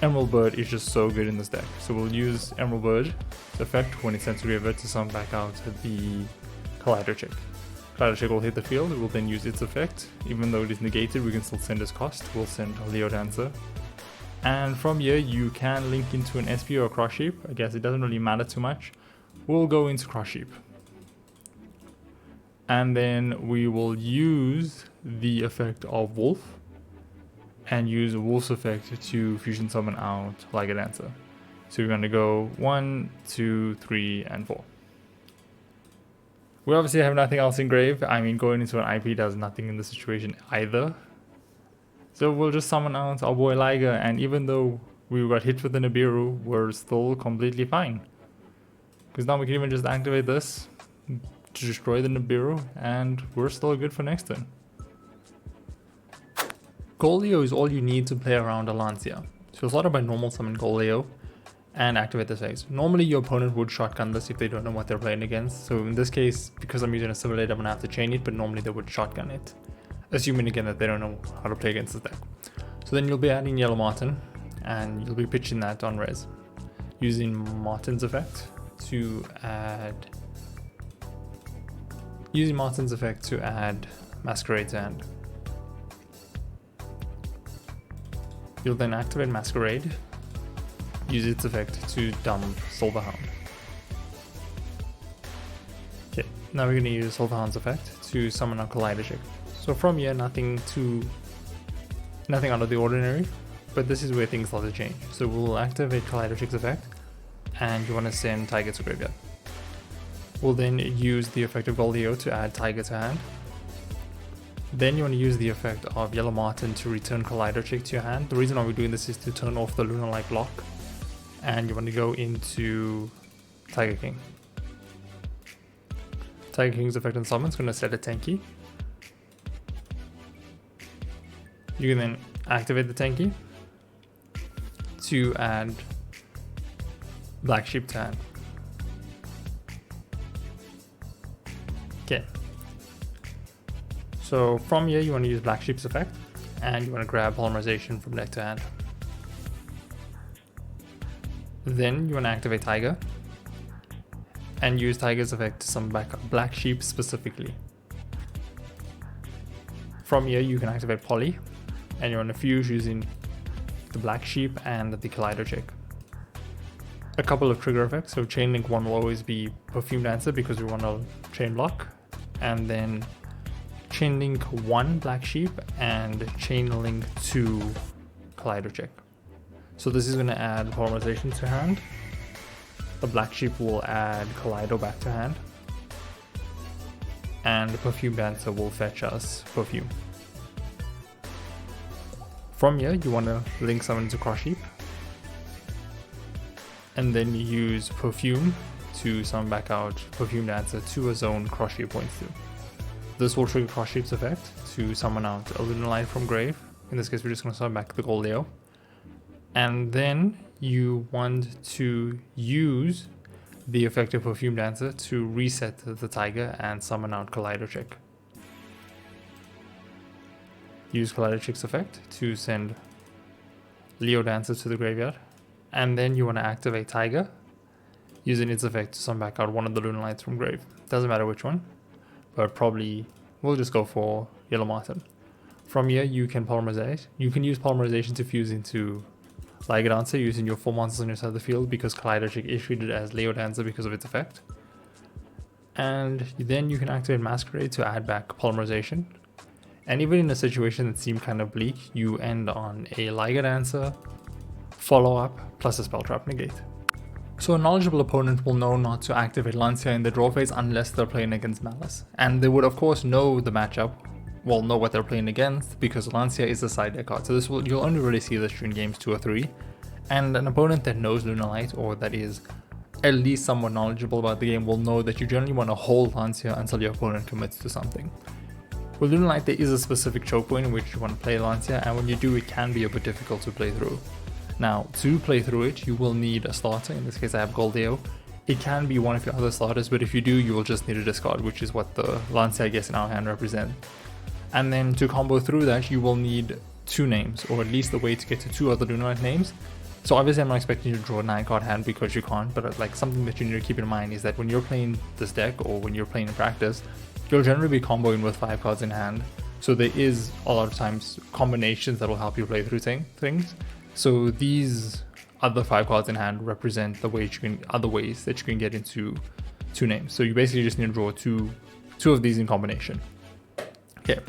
Emerald Bird is just so good in this deck. So we'll use Emerald Bird effect when it sends to graveyard to summon back out the Collider Chick. Collider Chick will hit the field, it will then use its effect. Even though it is negated, we can still send its cost. We'll send Leo Dancer. And from here, you can link into an SP or a Cross Sheep. I guess it doesn't really matter too much. We'll go into Cross Sheep. And then we will use the effect of Wolf, and use Wolf's effect to fusion summon out like a Dancer. So we're going to go 1, 2, 3, and 4. We obviously have nothing else in grave. I mean, going into an IP does nothing in this situation either. So we'll just summon out our boy Liger, and even though we got hit with the Nibiru, we're still completely fine. Because now we can even just activate this to destroy the Nibiru, and we're still good for next turn. Yugioh is all you need to play around a Lancea. So you'll start by normal summon Yugioh and activate this phase. Normally your opponent would shotgun this if they don't know what they're playing against. So in this case, because I'm using a simulator, I'm gonna have to chain it, but normally they would shotgun it. Assuming again that they don't know how to play against this deck. So then you'll be adding Yellow Marten, and you'll be pitching that on res. Using Marten's effect to add Masquerade to hand. You'll then activate Masquerade, use its effect to dump Silver Hound. Okay, now we're going to use Silver Hound's effect to summon our Collider Chick. So from here, nothing out of the ordinary, but this is where things start to change. So we'll activate Collider Chick's effect, and you want to send Tiger to graveyard. We'll then use the effect of Yugioh to add Tiger to hand. Then you want to use the effect of Yellow Marten to return Collider Chick to your hand. The reason why we're doing this is to turn off the Lunalight block. And you want to go into Tiger King. Tiger King's effect on summon is going to set a Tenki. You can then activate the Tenki to add Black Sheep to hand. Okay. So from here, you want to use Black Sheep's effect, and you want to grab Polymerization from deck to hand. Then you want to activate Tiger, and use Tiger's effect to summon back Black Sheep specifically. From here you can activate Poly, and you want to fuse using the Black Sheep and the Collider Check. A couple of trigger effects, so Chain Link 1 will always be Perfume Dancer because we want to chain block, and then Chain Link 1 Black Sheep and Chain Link 2 Collider Check. So this is going to add Polymerization to hand. The Black Sheep will add Collider back to hand, and the Perfume Dancer will fetch us Perfume. From here you want to link summon to Cross Sheep, and then you use Perfume to summon back out Perfume Dancer to a zone Cross Sheep points to. This will trigger Cross Sheep's effect to summon out a Lunalight from grave. In this case we're just going to summon back the Yugioh. And then you want to use the effect of Perfume Dancer to reset the Tiger and summon out Collider Check. Use Collider Check's effect to send Leo Dancer to the graveyard. And then you want to activate Tiger using its effect to summon back out one of the Lunalights from grave. Doesn't matter which one, but probably we'll just go for Yellow Marten. From here you can polymerize. You can use polymerization to fuse into Liger Dancer using your 4 monsters on your side of the field, because Collider Check is treated as Leo Dancer because of its effect. And then you can activate Masquerade to add back polymerization. And even in a situation that seemed kind of bleak, you end on a Liger Dancer, follow up, plus a Spell Trap negate. So a knowledgeable opponent will know not to activate Lancea in the draw phase unless they're playing against Malice. And they would of course know the matchup, well, know what they're playing against, because Lancea is a side deck card. So you'll only really see this during games 2 or 3. And an opponent that knows Lunalight, or that is at least somewhat knowledgeable about the game, will know that you generally want to hold Lancea until your opponent commits to something. With Lunalight there is a specific choke point in which you want to play Lancea, and when you do it can be a bit difficult to play through. Now, to play through it, you will need a starter. In this case, I have Yugioh. It can be one of your other starters, but if you do, you will just need a discard, which is what the Lancea, I guess, in our hand represent. And then to combo through that, you will need 2 names, or at least a way to get to 2 other Lunalight names. So obviously, I'm not expecting you to draw a 9-card hand because you can't, but like something that you need to keep in mind is that when you're playing this deck, or when you're playing in practice, you'll generally be comboing with 5 cards in hand. So there is a lot of times combinations that will help you play through things. So these other 5 cards in hand represent the ways other ways that you can get into 2 names. So you basically just need to draw two of these in combination. Okay,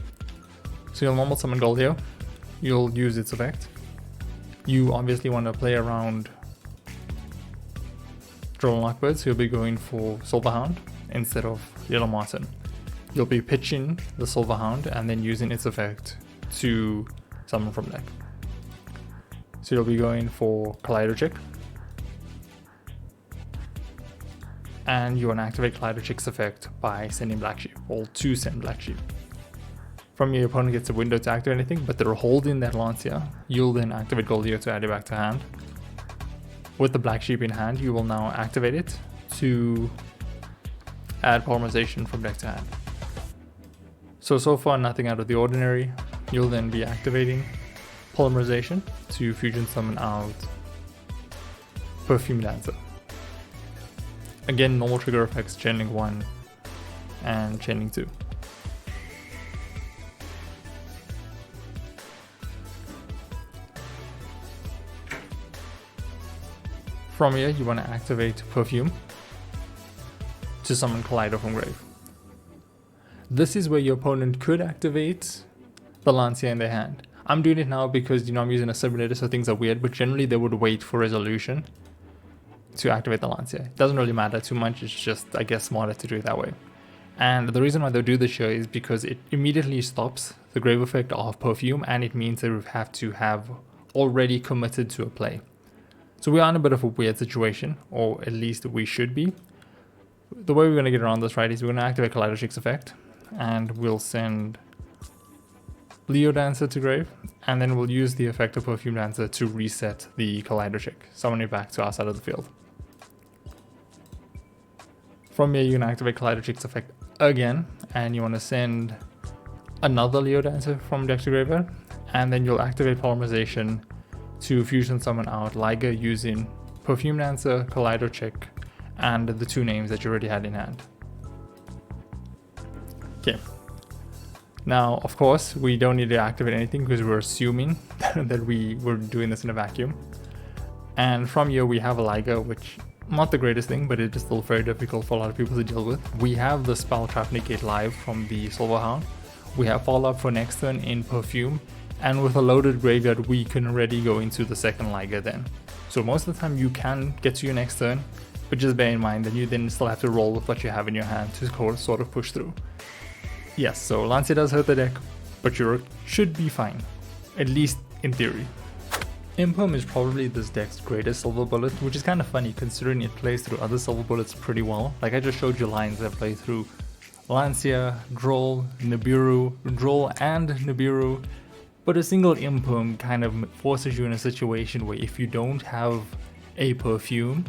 so you'll normal summon Yugioh. You'll use its effect. You obviously want to play around Droll Lock Bird, so you'll be going for Silverhound instead of Yellow Marten. You'll be pitching the Silverhound and then using its effect to summon from deck. So you'll be going for Collider Check, and you want to activate Collider Check's effect by sending Black Sheep, or to send Black Sheep. From your opponent gets a window to activate anything, but they're holding that Lancea. You'll then activate Yugioh to add it back to hand. With the Black Sheep in hand, you will now activate it to add polymerization from deck to hand. So far nothing out of the ordinary. You'll then be activating polymerization to fusion summon out Perfume Dancer. Again, normal trigger effects, Chain Link 1 and Chain Link 2. From here, you want to activate Perfume to summon Collider from grave. This is where your opponent could activate the Lancea in their hand. I'm doing it now because, you know, I'm using a simulator, so things are weird, but generally they would wait for resolution to activate the Lancea. It doesn't really matter too much, it's just, I guess, smarter to do it that way. And the reason why they'll do this here is because it immediately stops the grave effect of Perfume, and it means they have to have already committed to a play. So we are in a bit of a weird situation, or at least we should be. The way we're going to get around this, right, is we're going to activate Collider Check's effect, and we'll send Leo Dancer to grave, and then we'll use the effect of Perfume Dancer to reset the Collider Check, summon it back to our side of the field. From here, you can activate Collider Check's effect again, and you want to send another Leo Dancer from deck to graveyard, and then you'll activate polymerization to fusion summon out Liger using Perfume Dancer, Collider Check, and the 2 names that you already had in hand. Okay. Now, of course, we don't need to activate anything because we're assuming that we were doing this in a vacuum. And from here, we have a Liger, which not the greatest thing, but it is still very difficult for a lot of people to deal with. We have the Spell Trap Negate live from the Silverhound. We have follow-up for next turn in Perfume, and with a loaded graveyard, we can already go into the second Liger then. So most of the time you can get to your next turn, but just bear in mind that you then still have to roll with what you have in your hand to sort of push through. Yes, so Lancea does hurt the deck, but you should be fine, at least in theory. Imperm is probably this deck's greatest silver bullet, which is kind of funny considering it plays through other silver bullets pretty well. Like I just showed you lines that play through Lancea, Droll, Nibiru, Droll and Nibiru, but a single Imperm kind of forces you in a situation where if you don't have a Perfume,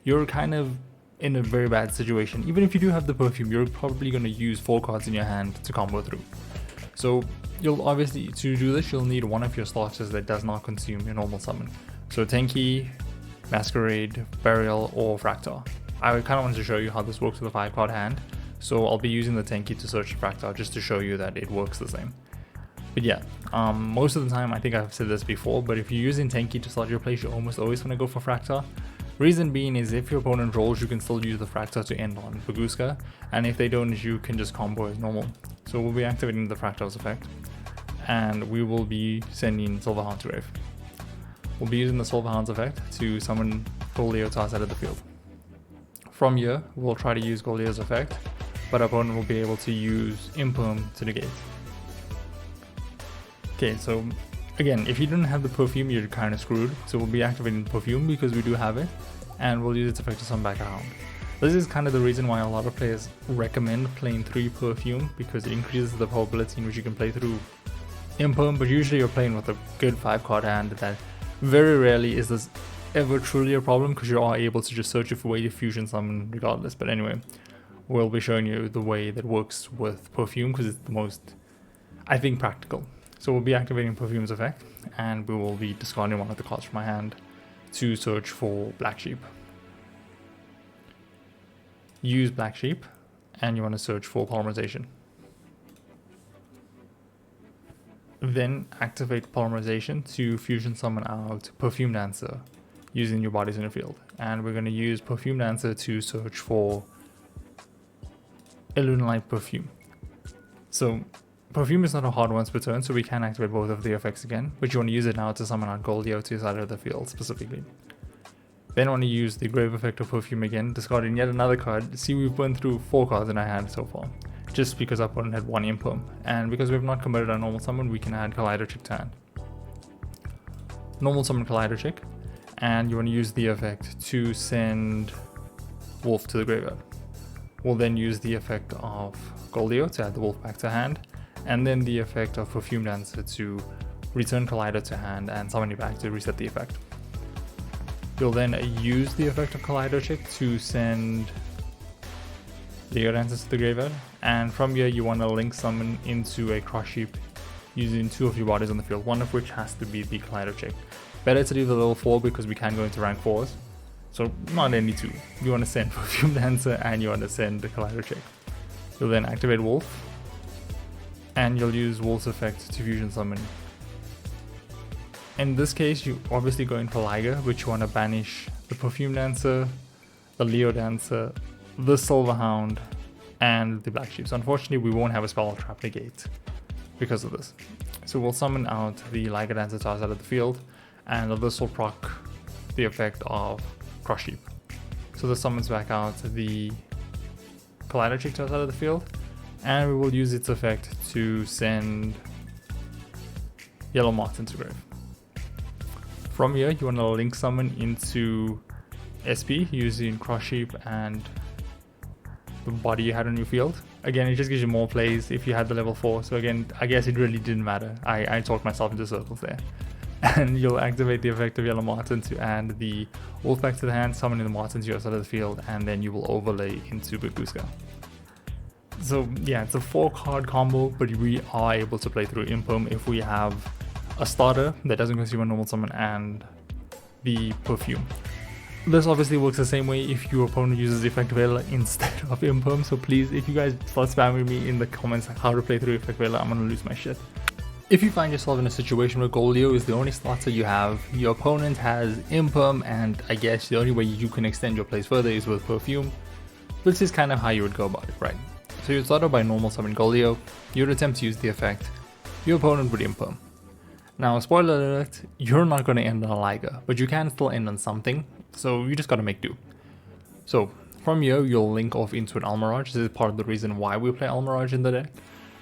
you're kind of in a very bad situation. Even if you do have the Perfume, you're probably going to use 4 cards in your hand to combo through. So you'll obviously, to do this, you'll need one of your starters that does not consume your normal summon. So Tenki, Masquerade, Burial, or Fractal. I kind of wanted to show you how this works with a 5-card hand. So I'll be using the Tenki to search Fractal just to show you that it works the same. But yeah, most of the time, I think I've said this before, but if you're using Tenki to start your place, you almost always want to go for Fractal. Reason being is if your opponent rolls, you can still use the Fractal to end on Baguska, and if they don't, you can just combo as normal. So we'll be activating the Fractal's effect, and we will be sending Silverhound to Grave. We'll be using the Silverhound's effect to summon Goleo to outside of the field. From here, we'll try to use Goleo's effect, but our opponent will be able to use Imperm to negate. Okay, so again, if you don't have the Perfume, you're kind of screwed. So we'll be activating Perfume because we do have it, and we'll use its effect to summon back a Hound. This is kind of the reason why a lot of players recommend playing 3 Perfume, because it increases the probability in which you can play through Imperm, but usually you're playing with a good 5-card hand that very rarely is this ever truly a problem, because you are able to just search it for way to fusion summon regardless. But anyway, we'll be showing you the way that works with Perfume because it's the most, I think, practical. So we'll be activating Perfume's effect, and we will be discarding one of the cards from my hand to search for Black Sheep. Use Black Sheep, and you want to search for Polymerization. Then activate Polymerization to fusion summon out Perfume Dancer using your bodies in the field. And we're going to use Perfume Dancer to search for a Lunalight Perfume. So Perfume is not a hard once per turn, so we can activate both of the effects again, but you want to use it now to summon out Goleo to the side of the field specifically. Then want to use the Grave effect of Perfume again, discarding yet another card. See, we've burned through 4 cards in our hand so far, just because our opponent had 1 Imperm, and because we've not committed our normal summon, we can add Collider Chick to hand. Normal summon Collider Chick, and you want to use the effect to send Wolf to the graveyard. We'll then use the effect of Goleo to add the Wolf back to hand, and then the effect of Perfume Dancer to return Collider to hand and summon it back to reset the effect. You'll then use the effect of Collider Chick to send Leo Dancer to the graveyard, and from here you want to link summon into a Cross Sheep using 2 of your bodies on the field, one of which has to be the Collider Chick. Better to leave the level 4 because we can go into rank 4s, so not any 2. You want to send Perfume Dancer and you want to send the Collider Chick. You'll then activate Wolf, and you'll use Wolf's effect to fusion summon. In this case, you obviously go in for Liger, which you want to banish the Perfume Dancer, the Leo Dancer, the Silverhound, and the Black Sheep. So unfortunately, we won't have a Spell Trap Negate because of this. So we'll summon out the Liger Dancer to outside of the field, and this will proc the effect of Cross Sheep. So this summons back out the Collider Chick to outside of the field, and we will use its effect to send Yellow Marten to grave. From here, you want to link summon into SP using Cross Sheep and the body you had on your field. Again, it just gives you more plays if you had the level 4. So again, I guess it really didn't matter. I talked myself into circles there. And you'll activate the effect of Yellow Marten to add the Wolf back to the hand, summoning the Marten to your side of the field, and then you will overlay into Baguska. So yeah, it's a 4-card combo, but we are able to play through Imperm if we have a starter that doesn't consume a normal summon and the Perfume. This obviously works the same way if your opponent uses Effect Veiler instead of Imperm, so please, if you guys start spamming me in the comments how to play through Effect Veiler, I'm gonna lose my shit. If you find yourself in a situation where Yugioh is the only starter you have, your opponent has Imperm, and I guess the only way you can extend your plays further is with Perfume, this is kind of how you would go about it, right? So you'd start out by normal summon Yugioh, you'd attempt to use the effect, your opponent would Imperm. Now, spoiler alert, you're not going to end on a Liger, but you can still end on something, so you just got to make do. So, from here, you'll link off into an Almirage. This is part of the reason why we play Almirage in the deck,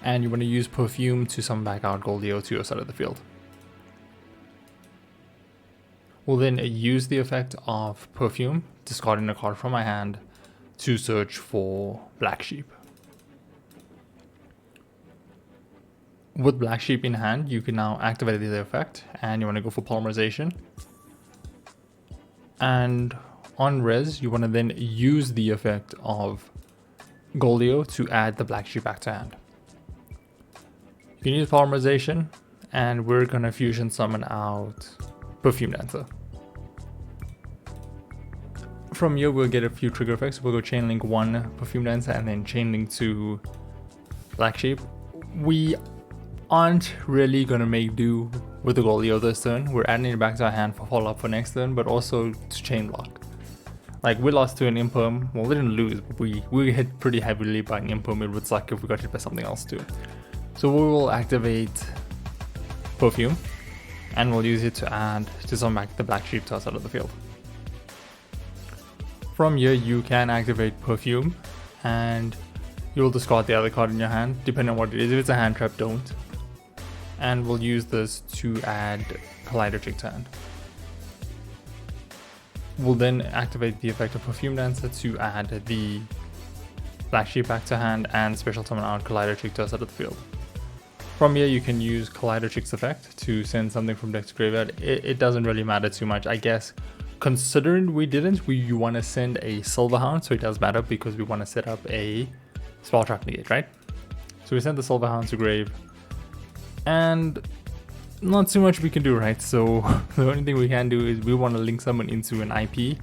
and you want to use Perfume to summon back out Yugioh to your side of the field. We'll then use the effect of Perfume, discarding a card from my hand, to search for Black Sheep. With Black Sheep in hand, you can now activate the effect, and you want to go for Polymerization. And on res, you want to then use the effect of Yugioh to add the Black Sheep back to hand. You can use Polymerization, and we're going to fusion summon out Perfume Dancer. From here, we'll get a few trigger effects. We'll go Chain Link 1 Perfume Dancer, and then Chain Link 2 Black Sheep. We aren't really gonna make do with the Yugioh this turn. We're adding it back to our hand for follow-up for next turn, but also to chain block. Like, we lost to an Imperm. Well, we didn't lose, but we hit pretty heavily by an Imperm. It would suck if we got hit by something else too. So we will activate Perfume, and we'll use it to summon back the Black Sheep to our side of the field. From here, you can activate Perfume, and you'll discard the other card in your hand, depending on what it is. If it's a hand trap, don't. And we'll use this to add Collider Chick to hand. We'll then activate the effect of Perfume Dancer to add the Black Sheep back to hand and special summon out Collider Chick to our side of the field. From here, you can use Collider Chick's effect to send something from deck to graveyard. It doesn't really matter too much, I guess. Considering we didn't, you want to send a Silverhound, so it does matter because we want to set up a Spell Trap Negate, right? So we send the Silverhound to grave, and not too much we can do, right? So the only thing we can do is we want to link someone into an IP,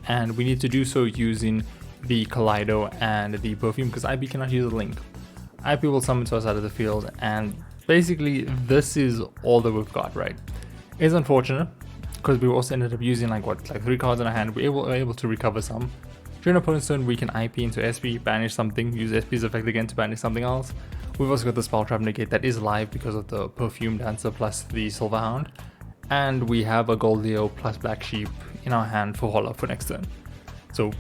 and we need to do so using the Kaleido and the Perfume, because IP cannot use a link. IP will summon to our side of the field, and basically this is all that we've got, right? It's unfortunate because we also ended up using like 3 cards in our hand. We were able to recover some. During opponent's turn, we can IP into SP, banish something, use SP's effect again to banish something else. We've also got the Spell Trap Negate that is live because of the Perfume Dancer plus the Silverhound. And we have a Yugioh plus Black Sheep in our hand for follow-up for next turn. So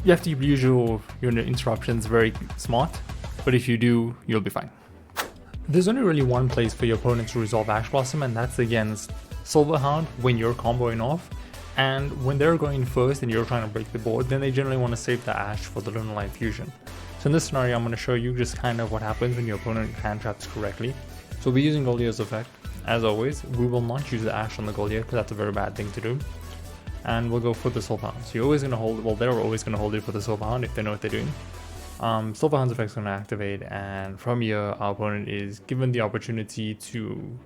you have to use your interruptions very smart, but if you do, you'll be fine. There's only really one place for your opponent to resolve Ash Blossom, and that's against Silverhound when you're comboing off. And when they're going first and you're trying to break the board, then they generally want to save the Ash for the Lunalight fusion. So in this scenario, I'm going to show you just kind of what happens when your opponent hand traps correctly. So we'll be using Yugioh's effect. As always, we will not use the Ash on the Yugioh because that's a very bad thing to do. And we'll go for the Silverhound. So you're always going to hold, well, they're always going to hold it for the Silverhound if they know what they're doing. Silverhound's effect is going to activate, and from here, our opponent is given the opportunity to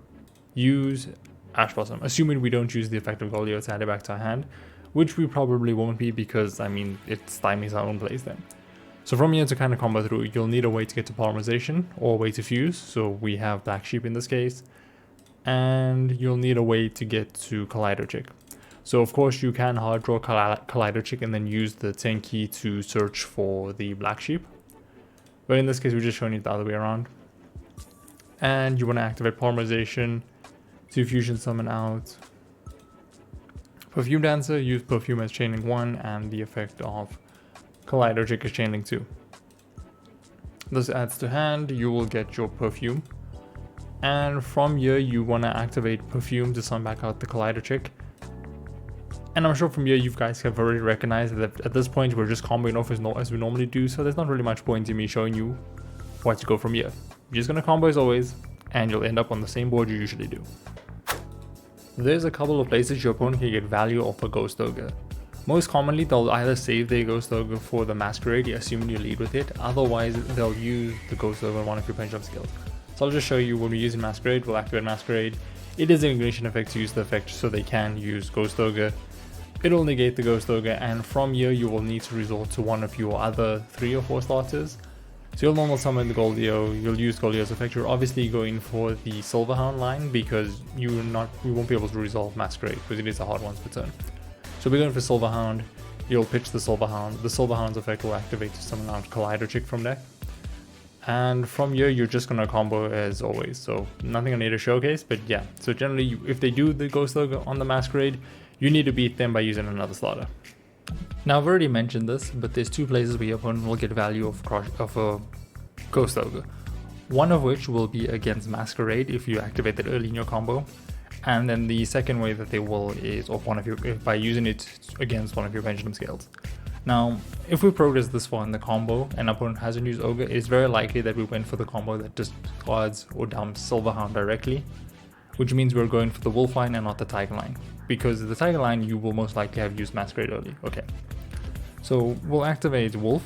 use Ash Blossom, assuming we don't use the effect of Yugioh to add it back to our hand, which we probably won't be because, I mean, it stymies our own plays then. So from here to kind of combo through, you'll need a way to get to Polymerization or a way to fuse, so we have Black Sheep in this case, and you'll need a way to get to Collider Chick. So of course you can hard draw Collider Chick and then use the 10 key to search for the Black Sheep, but in this case we're just showing it the other way around. And you want to activate Polymerization to fusion summon out Perfume Dancer, use Perfume as Chain Link 1, and the effect of Collider Chick is Chain Link 2. This adds to hand, you will get your Perfume, and from here you want to activate Perfume to summon back out the Collider Chick. And I'm sure from here you guys have already recognized that at this point we're just comboing off as we normally do, so there's not really much point in me showing you what to go from here. You're just going to combo as always, and you'll end up on the same board you usually do. There's a couple of places your opponent can get value off a Ghost Ogre. Most commonly, they'll either save their Ghost Ogre for the Masquerade, assuming you lead with it. Otherwise, they'll use the Ghost Ogre on one of your punch-up skills. So I'll just show you when we're using Masquerade, we'll activate Masquerade. It is an ignition effect to use the effect, so they can use Ghost Ogre. It'll negate the Ghost Ogre, and from here you will need to resort to one of your other 3 or 4 starters. So you'll normal summon the Yugioh, you'll use Yugioh's effect. You're obviously going for the Silverhound line because we won't be able to resolve Masquerade because it is a hard once per turn. So we're going for Silverhound, you'll pitch the Silverhound. The Silverhound's effect will activate to summon out Collider Chick from deck. And from here you're just going to combo as always, so nothing I need to showcase, but yeah. So generally if they do the Ghost Ogre on the Masquerade, you need to beat them by using another starter. Now I've already mentioned this, but there's 2 places where your opponent will get value of a Ghost Ogre. One of which will be against Masquerade if you activate it early in your combo, and then the second way that they will is by using it against one of your Pendulum Scales. Now, if we progress this far in the combo and our opponent hasn't used Ogre, it's very likely that we went for the combo that discards or dumps Silverhound directly, which means we're going for the Wolf line and not the Tiger line, because the Tiger line you will most likely have used Masquerade early. Okay, so we'll activate Wolf,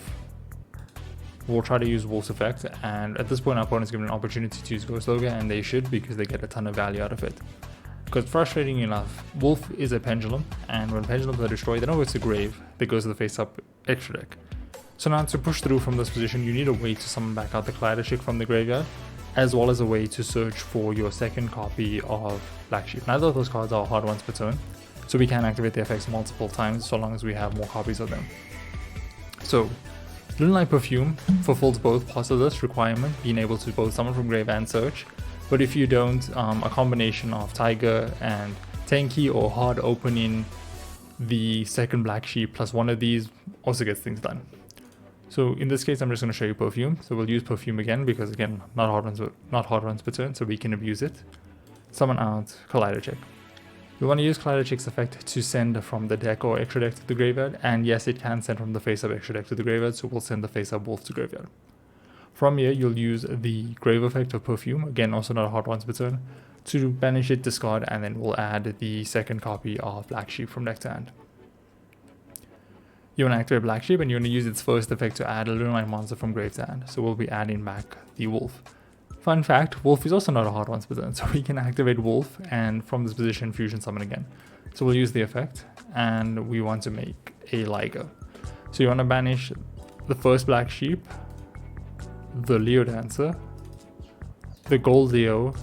we'll try to use Wolf's effect, and at this point our opponent's given an opportunity to use Ghost Ogre, and they should, because they get a ton of value out of it. Because frustratingly enough, Wolf is a pendulum, and when pendulums are destroyed, they don't go to the grave, they go to the face-up extra deck. So now to push through from this position, you need a way to summon back out the Collider Chick from the graveyard, as well as a way to search for your second copy of Black Sheep. Neither of those cards are hard ones per turn, so we can activate the effects multiple times so long as we have more copies of them. So, Lunalight Perfume fulfills both parts of this requirement, being able to both summon from grave and search. But if you don't, a combination of Tiger and Tanky or hard opening the second Black Sheep plus one of these also gets things done. So in this case, I'm just going to show you Perfume. So we'll use Perfume again because again, not hard runs per turn, so we can abuse it. Summon out Collider Chick. We want to use Collider Chick's effect to send from the deck or extra deck to the graveyard, and yes, it can send from the face-up extra deck to the graveyard, so we'll send the face-up Wolf to graveyard. From here, you'll use the grave effect of Perfume, again also not a hard once per turn, to banish it, discard, and then we'll add the second copy of Black Sheep from deck to hand. You want to activate Black Sheep and you want to use its first effect to add a Lunalight monster from grave to hand, so we'll be adding back the Wolf. Fun fact, Wolf is also not a hard once per turn, so we can activate Wolf and from this position fusion summon again. So we'll use the effect and we want to make a Liger. So you want to banish the first Black Sheep, the Leo Dancer, the Gold Leo,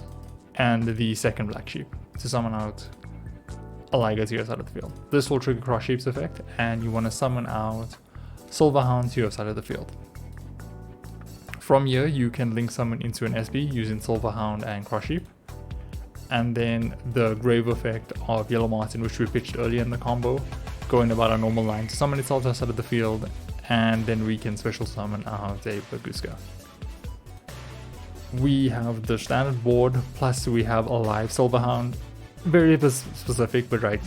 and the second Black Sheep to summon out a Liger to your side of the field. This will trigger Cross Sheep's effect, and you want to summon out Silverhound to your side of the field. From here, you can link summon into an SB using Silverhound and Cross Sheep, and then the Grave effect of Yellow Marten, which we pitched earlier in the combo, going about a normal line to summon itself to our side of the field, and then we can special summon out a Baguska. We have the standard board, plus we have a live Silverhound. Very specific, but right,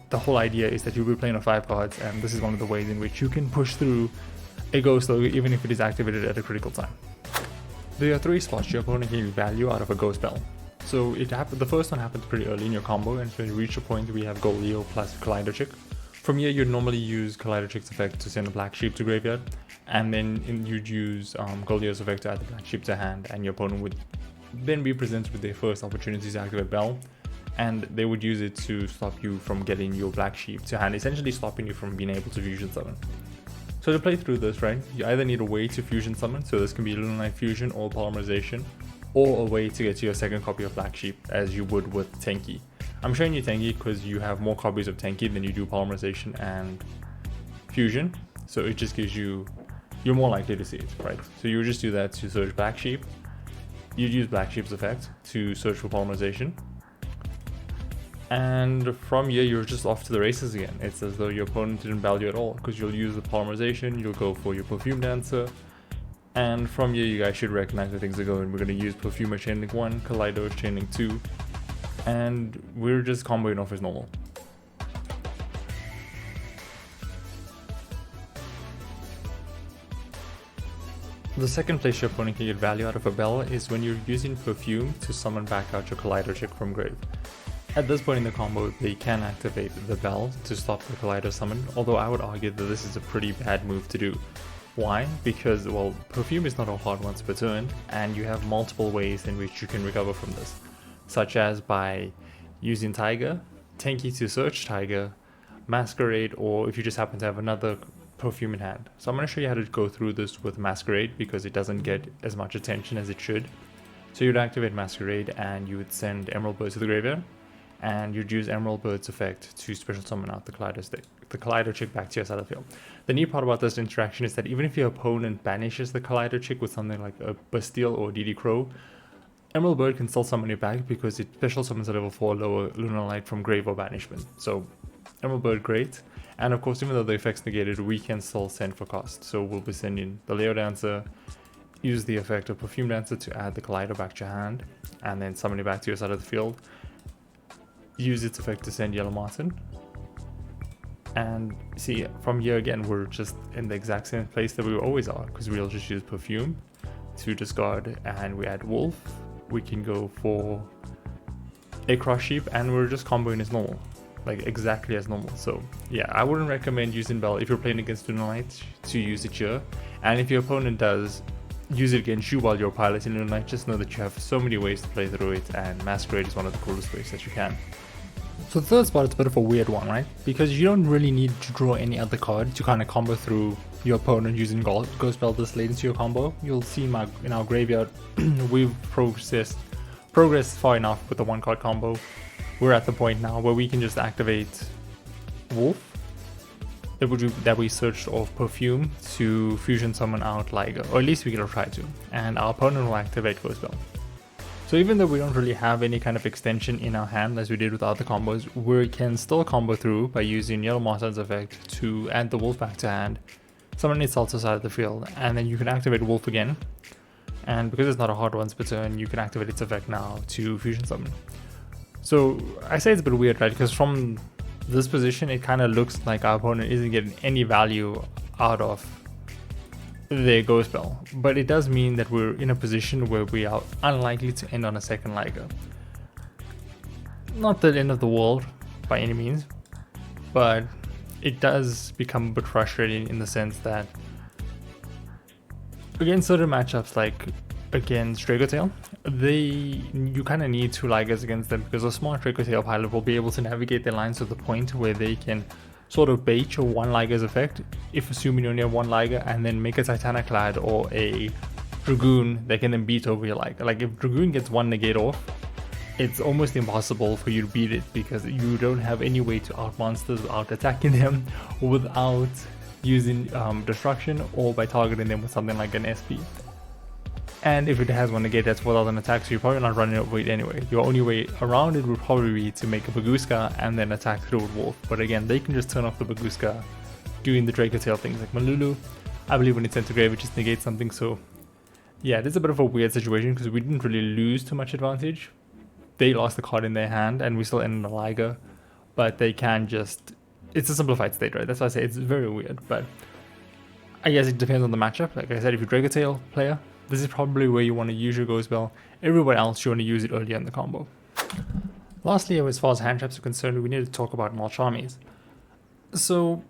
the whole idea is that you'll be playing on 5 cards, and this is one of the ways in which you can push through a Ghost Ogre even if it is activated at a critical time. There are 3 slots your opponent can value out of a Ghost Belle. So the first one happens pretty early in your combo, and so when you reach a point we have Gold Leo plus Collider Chick. From here you'd normally use Collider Chick's effect to send a Black Sheep to graveyard, and then you'd use Gold Leo's effect to add the Black Sheep to hand, and your opponent would then be presented with their first opportunity to activate Belle, and they would use it to stop you from getting your Black Sheep to hand, essentially stopping you from being able to fusion summon. So to play through this, right, you either need a way to fusion summon, so this can be Lunalight Fusion or Polymerization, or a way to get to your second copy of Black Sheep as you would with Tanky. I'm showing you Tanky because you have more copies of Tanky than you do Polymerization and Fusion, so it just gives you, you're more likely to see it, right? So you would just do that to search Black Sheep, you'd use Black Sheep's effect to search for Polymerization, and from here you're just off to the races again. It's as though your opponent didn't value at all, because you'll use the Polymerization, you'll go for your Perfume Dancer, and from here you guys should recognize where things are going. We're going to use Perfumer Chainlink 1, Kaleido's Chainlink 2, and we're just comboing off as normal. The second place your opponent can get value out of a Belle is when you're using Perfume to summon back out your Collider Chick from grave. At this point in the combo, they can activate the Belle to stop the Collider summon, although I would argue that this is a pretty bad move to do. Why? Because, well, Perfume is not a hard once per turn, and you have multiple ways in which you can recover from this, such as by using Tiger, Tanky to search Tiger, Masquerade, or if you just happen to have another perfume in hand. So I'm going to show you how to go through this with Masquerade because it doesn't get as much attention as it should. So you'd activate Masquerade and you would send Emerald Bird to the graveyard, and you'd use Emerald Bird's effect to special summon out the Kaleido chick back to your side of the field. The neat part about this interaction is that even if your opponent banishes the Kaleido chick with something like a Bastille or DD Crow, Emerald Bird can still summon it back because it special summons a level 4 lower Lunalight from grave or banishment. So Emerald Bird, great. And of course, even though the effect's negated, we can still send for cost. So we'll be sending the Leo Dancer, use the effect of Perfume Dancer to add the Kaleido back to your hand, and then summon it back to your side of the field. Use its effect to send Yellow Marten. And see, from here again, we're just in the exact same place that we always are, because we'll just use Perfume to discard, and we add Wolf. We can go for a Cross Sheep, and we're just comboing as normal, like exactly as normal. So yeah, I wouldn't recommend using Belle if you're playing against Lunalight to use it here, and if your opponent does use it against you while you're piloting Lunalight, just know that you have so many ways to play through it, and Masquerade is one of the coolest ways that you can. So the third spot is a bit of a weird one, right? Because you don't really need to draw any other card to kind of combo through your opponent using Ghost Belle this late into your combo. You'll see in our graveyard, we've progressed far enough with the one card combo. We're at the point now where we can just activate Wolf that we searched off Perfume to fusion summon out Liger, or at least we can try to, and our opponent will activate Ghost Belle. So even though we don't really have any kind of extension in our hand as we did with other combos, we can still combo through by using Yellow Marten's effect to add the Wolf back to hand, summon it to side of the field, and then you can activate Wolf again. And because it's not a hard once per turn, you can activate its effect now to fusion summon. So I say it's a bit weird, right? Because from this position, it kind of looks like our opponent isn't getting any value out of their Ghost Belle, but it does mean that we're in a position where we are unlikely to end on a second Liger. Not the end of the world by any means, but it does become a bit frustrating in the sense that against certain matchups like against Dracotail, you kind of need two Ligers against them, because a smart Dracotail pilot will be able to navigate their lines to the point where they can sort of bait your one Liger's effect, if assuming you only have one Liger, and then make a Titaniclad or a Dragoon that can then beat over your Liger. Like if Dragoon gets one negate off, it's almost impossible for you to beat it because you don't have any way to out monsters without attacking them, without using destruction, or by targeting them with something like an SP. And if it has one negate, that's without an attack, so you're probably not running over it anyway. Your only way around it would probably be to make a Baguska and then attack through with Wolf. But again, they can just turn off the Baguska doing the Dracotail things like Malulu. I believe when it's sent to grave, it just negates something. So yeah, it is a bit of a weird situation because we didn't really lose too much advantage. They lost the card in their hand and we still ended the Liger, but they can just, it's a simplified state, right? That's why I say it's very weird, but I guess it depends on the matchup. Like I said, if you're a Dracotail player, this is probably where you want to use your Ghost Belle. Everywhere else, you want to use it earlier in the combo. Lastly, as far as Handtraps are concerned, we need to talk about Mulcharmies. So,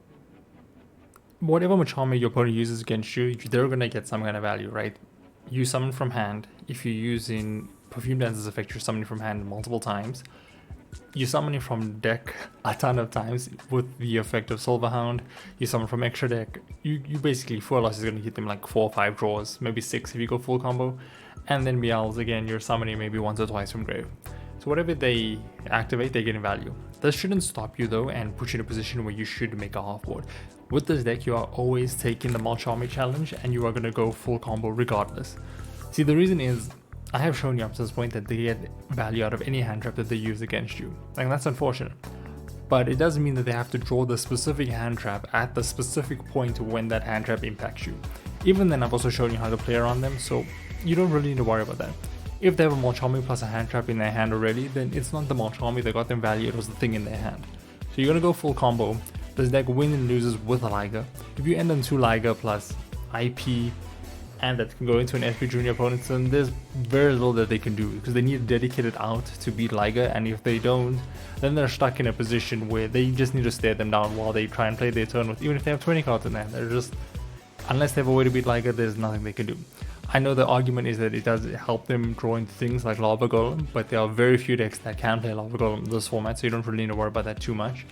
whatever Mulcharmy your opponent uses against you, they're going to get some kind of value, right? You summon from hand. If you're using Perfume Dancer's effect, you're summoning from hand multiple times. You summon it from deck a ton of times with the effect of Silverhound. You summon from extra deck. You basically, 4 losses is going to hit them like 4 or 5 draws, maybe 6 if you go full combo. And then Belle's, again, you're summoning maybe once or twice from grave. So whatever they activate, they get in value. This shouldn't stop you though and put you in a position where you should make a half board. With this deck, you are always taking the Mulcharmy challenge and you are going to go full combo regardless. See, the reason is, I have shown you up to this point that they get value out of any hand trap that they use against you. Like, that's unfortunate. But it doesn't mean that they have to draw the specific hand trap at the specific point when that hand trap impacts you. Even then, I've also shown you how to play around them, so you don't really need to worry about that. If they have a Mulcharmy plus a hand trap in their hand already, then it's not the Mulcharmy that got them value, it was the thing in their hand. So you're gonna go full combo. This deck wins and loses with a Liger. If you end on 2 Liger plus IP, and that can go into an SP junior opponent, then there's very little that they can do because they need a dedicated out to beat Liger, and if they don't, then they're stuck in a position where they just need to stare them down while they try and play their turn with, even if they have 20 cards in there. They're just, unless they have a way to beat Liger, there's nothing they can do. I know the argument is that it does help them draw into things like Lava Golem, but there are very few decks that can play Lava Golem in this format, so you don't really need to worry about that too much.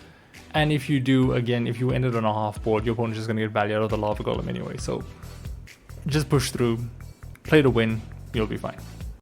And if you do, again, if you end it on a half board, your opponent's just going to get value out of the Lava Golem anyway. So just push through, play to win, you'll be fine.